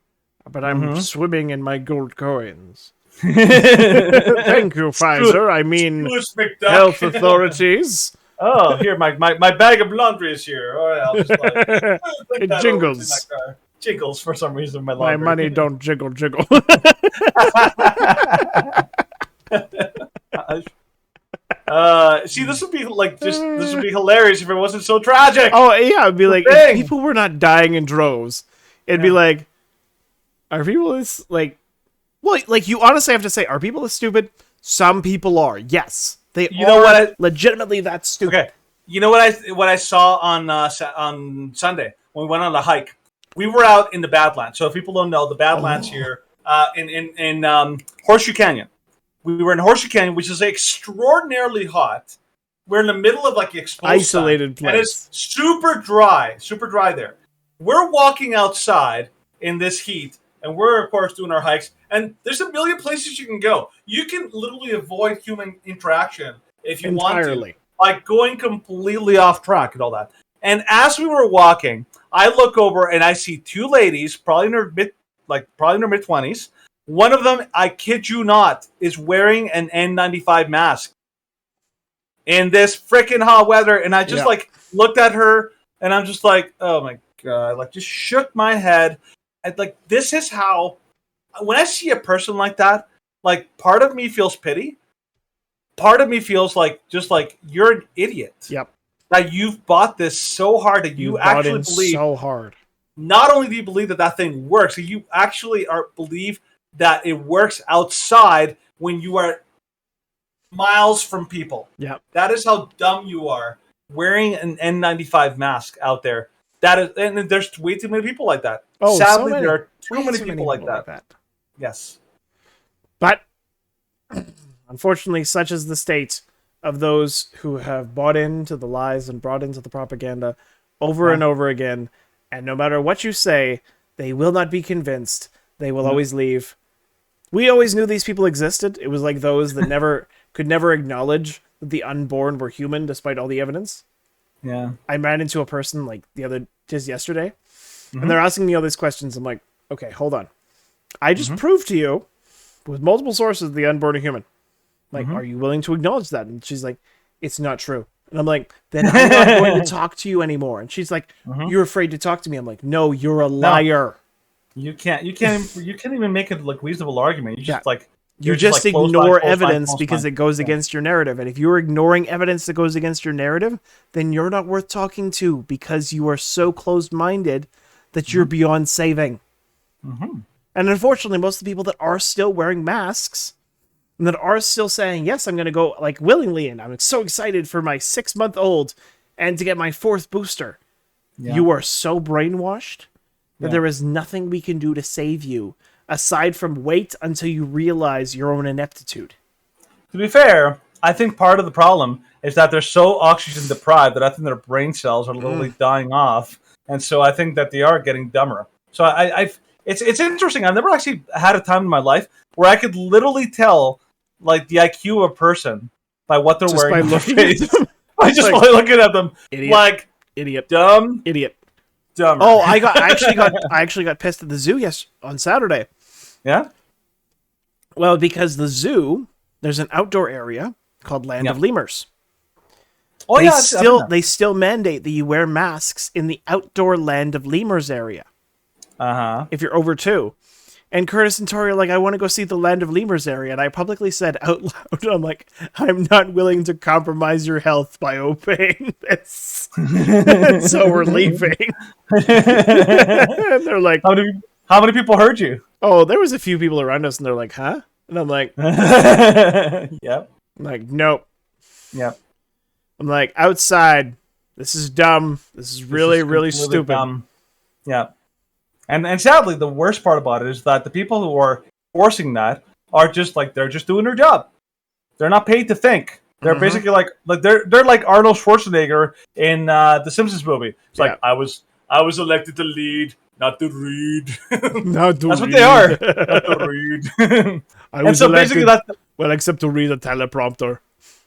but I'm swimming in my gold coins. Thank you, Pfizer. I mean, health authorities. Oh, here, my bag of laundry is here. All right, I'll just it jingles. Jiggles for some reason. My laundry. My money don't jiggle. See, this would be this would be hilarious if it wasn't so tragic. Oh yeah, it'd be if people were not dying in droves, it'd be are people this you honestly have to say, are people this stupid? Some people are. Yes. They are legitimately that stupid. Okay. You know what I saw on Sunday when we went on the hike? We were out in the Badlands. So if people don't know, the Badlands here in Horseshoe Canyon. We were in Horseshoe Canyon, which is extraordinarily hot. We're in the middle of the exposed isolated sun, place. and it's super dry there. We're walking outside in this heat, and we're of course doing our hikes. And there's a million places you can go. You can literally avoid human interaction if you want to. like going completely off track and all that. And as we were walking, I look over and I see two ladies, probably in their mid-20s. One of them, I kid you not, is wearing an N95 mask in this freaking hot weather. And I just like looked at her and I'm just like, oh my God, like just shook my head. And like, this is how, when I see a person like that, like part of me feels pity. Part of me feels like, just like, you're an idiot. Yep. That you've bought this so hard that you actually believe so hard. Not only do you believe that that thing works, you actually believe that it works outside when you are miles from people. Yep. That is how dumb you are, wearing an N95 mask out there. That is, and there's way too many people like that. Oh, sadly, so there are way too many people like that. Yes. But unfortunately, such is the state of those who have bought into the lies and brought into the propaganda over and over again. And no matter what you say, they will not be convinced. They will always leave. We always knew these people existed. It was like those that could never acknowledge that the unborn were human despite all the evidence. Yeah. I ran into a person like just yesterday, and they're asking me all these questions. I'm like, okay, hold on. I just proved to you with multiple sources the unborn are human. Like, are you willing to acknowledge that? And she's like, it's not true. And I'm like, then I'm not going to talk to you anymore. And she's like, you're afraid to talk to me. I'm like, no, you're a liar. No, you can't even make it like reasonable argument. You just like you just like, ignore evidence because it goes against your narrative. And if you're ignoring evidence that goes against your narrative, then you're not worth talking to because you are so closed-minded that you're beyond saving. And unfortunately, most of the people that are still wearing masks and that are still saying, yes, I'm going to go like willingly, and I'm so excited for my 6-month-old and to get my 4th booster. You are so brainwashed that there is nothing we can do to save you aside from wait until you realize your own ineptitude. To be fair, I think part of the problem is that they're so oxygen deprived that I think their brain cells are literally dying off. And so I think that they are getting dumber. So it's interesting. I've never actually had a time in my life where I could literally tell like the IQ of a person by what they're wearing in their face. By just like, looking at them. Idiot. Like idiot. Dumb. Idiot. Dumber. Oh, I actually got pissed at the zoo on Saturday. Yeah? Well, because the zoo, there's an outdoor area called Land of Lemurs. Oh, They still mandate that you wear masks in the outdoor Land of Lemurs area. If you're over 2. And Curtis and Tori are like, I want to go see the Land of Lemurs area. And I publicly said out loud, I'm like, I'm not willing to compromise your health by obeying this. So we're leaving. And they're like, how many people heard you? Oh, there was a few people around us, and they're like, huh? And I'm like, yep. I'm like, nope. Yep. I'm like, outside. This is dumb. This is really stupid. Dumb. Yeah. And sadly, the worst part about it is that the people who are forcing that are just like, they're just doing their job. They're not paid to think. They're basically like they're like Arnold Schwarzenegger in the Simpsons movie. It's like, I was elected to lead, not to read. That's what they are. Not to read. I was so elected, basically well, except to read a teleprompter.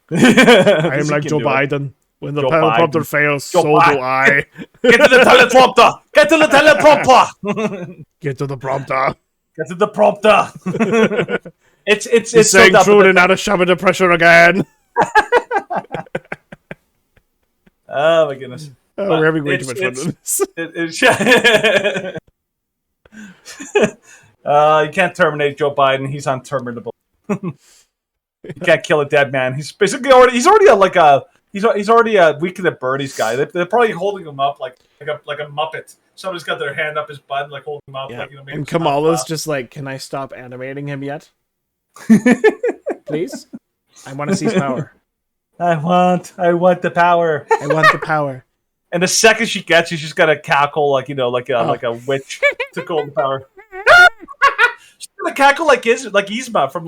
I am like Joe Biden. When the teleprompter fails, so do I. Get to the teleprompter! Get to the teleprompter! Get to the prompter. Get to the prompter. It's saying so truth and not a shove the pressure again. Oh my goodness. Oh, we're having way too much fun with this. You can't terminate Joe Biden. He's unterminable. You can't kill a dead man. He's basically already he's already a weekend at Bernie's guy. They're probably holding him up like a Muppet. Somebody's got their hand up his butt, like holding him up. Yeah. Like, and Kamala's just like, can I stop animating him yet? Please? I want to seize power. I want the power. I want the power. And the second she gets, she's just got to cackle like a witch to hold the power. She's gonna cackle like Yzma from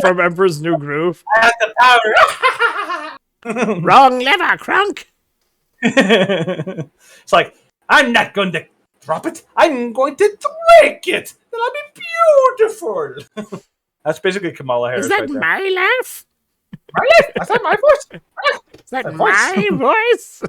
from Emperor's New Groove. I have the power. Wrong lever, Crunk. It's like, I'm not going to drop it. I'm going to break it. That'll be beautiful. That's basically Kamala Harris. Is that right there. my laugh? Is that my voice? Is that my voice?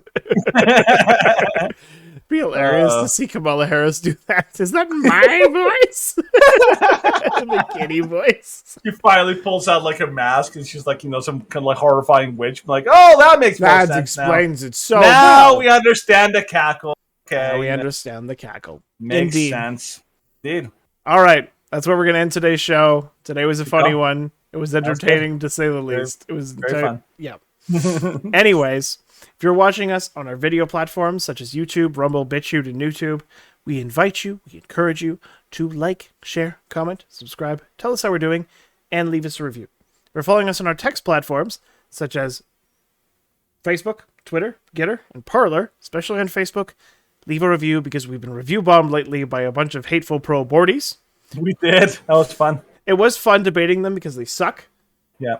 Be hilarious to see Kamala Harris do that. Is that my voice? The kitty voice. She finally pulls out like a mask, and she's like, some kind of like horrifying witch. I'm like, oh, that makes more sense. That explains it so now well. we understand the cackle. Okay, now we understand the cackle. Makes Indeed. sense. Indeed. All right, that's where we're gonna end today's show. Today was a funny one. It was That was entertaining to say the least. It was very fun. Yeah. Anyways, if you're watching us on our video platforms such as YouTube, Rumble, BitChute, and YouTube, we invite you, we encourage you to like, share, comment, subscribe, tell us how we're doing, and leave us a review. If you're following us on our text platforms such as Facebook, Twitter, Getter, and Parler, especially on Facebook, leave a review because we've been review bombed lately by a bunch of hateful pro boardies. We did. That was fun. It was fun debating them because they suck. Yeah.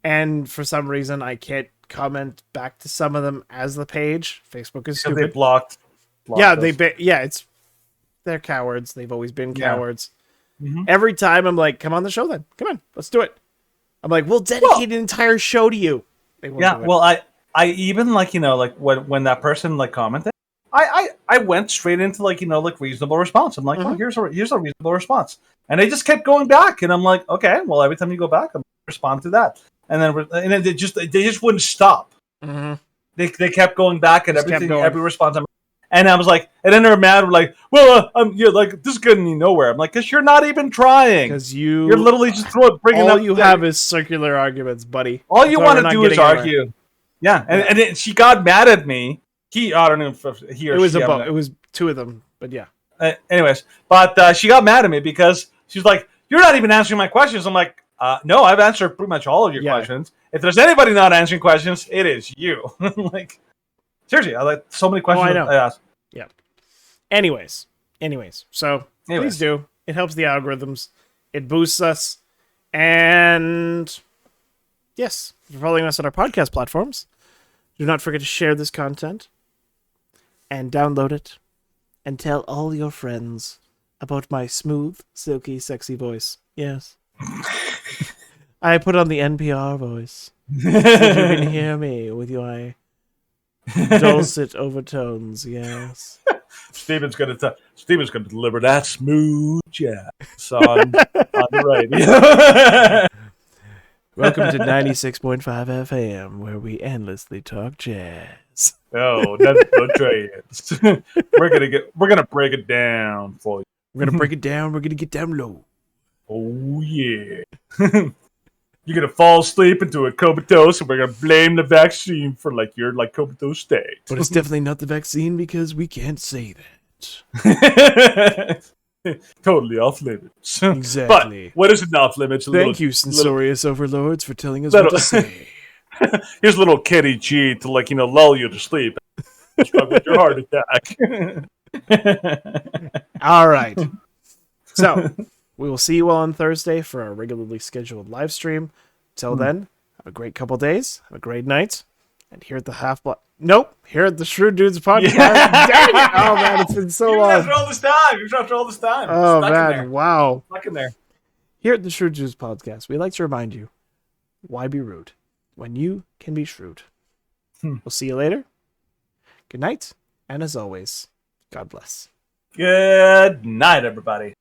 And for some reason, I can't comment back to some of them as the page. Facebook is stupid. They blocked yeah, those. they're cowards. They've always been Yeah. cowards. Mhm. Every time I'm like, come on the show then. Come on, let's do it. I'm like, we'll dedicate an entire show to you. They won't Yeah, do it. well, I even like when that person like commented, I went straight into like reasonable response. I'm like, oh, here's a reasonable response, and they just kept going back, and I'm like, okay, well, every time you go back, I'm gonna respond to that, and then they just wouldn't stop. Mm-hmm. They kept going back at Just kept everything, going. every response. And I was like, and then they're mad. We're like, well, this is getting me nowhere. I'm like, because you're not even trying. Because you're literally just bringing all up. you have is circular arguments, buddy. All That's you why want we're to not do is getting anywhere. argue. Yeah, and then she got mad at me. I don't know if he or It was she. it was two of them, but yeah. Anyways, but she got mad at me because she's like, "You're not even answering my questions." I'm like, "No, I've answered pretty much all of your questions. If there's anybody not answering questions, it is you." Like, seriously, I like so many questions I know. I asked. Yeah. Anyways, so please do. It helps the algorithms. It boosts us. And yes, if you're following us on our podcast platforms, do not forget to share this content and download it and tell all your friends about my smooth, silky, sexy voice. Yes. I put on the NPR voice. So you can hear me with your dulcet overtones, yes. Steven's gonna deliver that smooth jazz on the radio. Welcome to 96.5 FM, where we endlessly talk jazz. Oh, that's no trance. We're gonna break it down for you. We're gonna break it down. We're gonna get down low. Oh yeah. You're gonna fall asleep into a comatose, and we're gonna blame the vaccine for your comatose state. But it's definitely not the vaccine because we can't say that. Totally off limits. Exactly. But what isn't off limits? Thank you, censorious overlords, for telling us what to say. Here's a little kitty G to lull you to sleep. Struggle with your heart attack. All right. So we will see you all on Thursday for our regularly scheduled live stream. Till then, have a great couple days. Have a great night. And here at the here at the Shrewd Dudes podcast. Yeah. Dang it! Oh man, it's been so long. After all this time. Oh Stuck in man, there. wow. Stuck in there. Here at the Shrewd Dudes podcast, we like to remind you, why be rude when you can be shrewd? We'll see you later. Good night, and as always, God bless. Good night, everybody.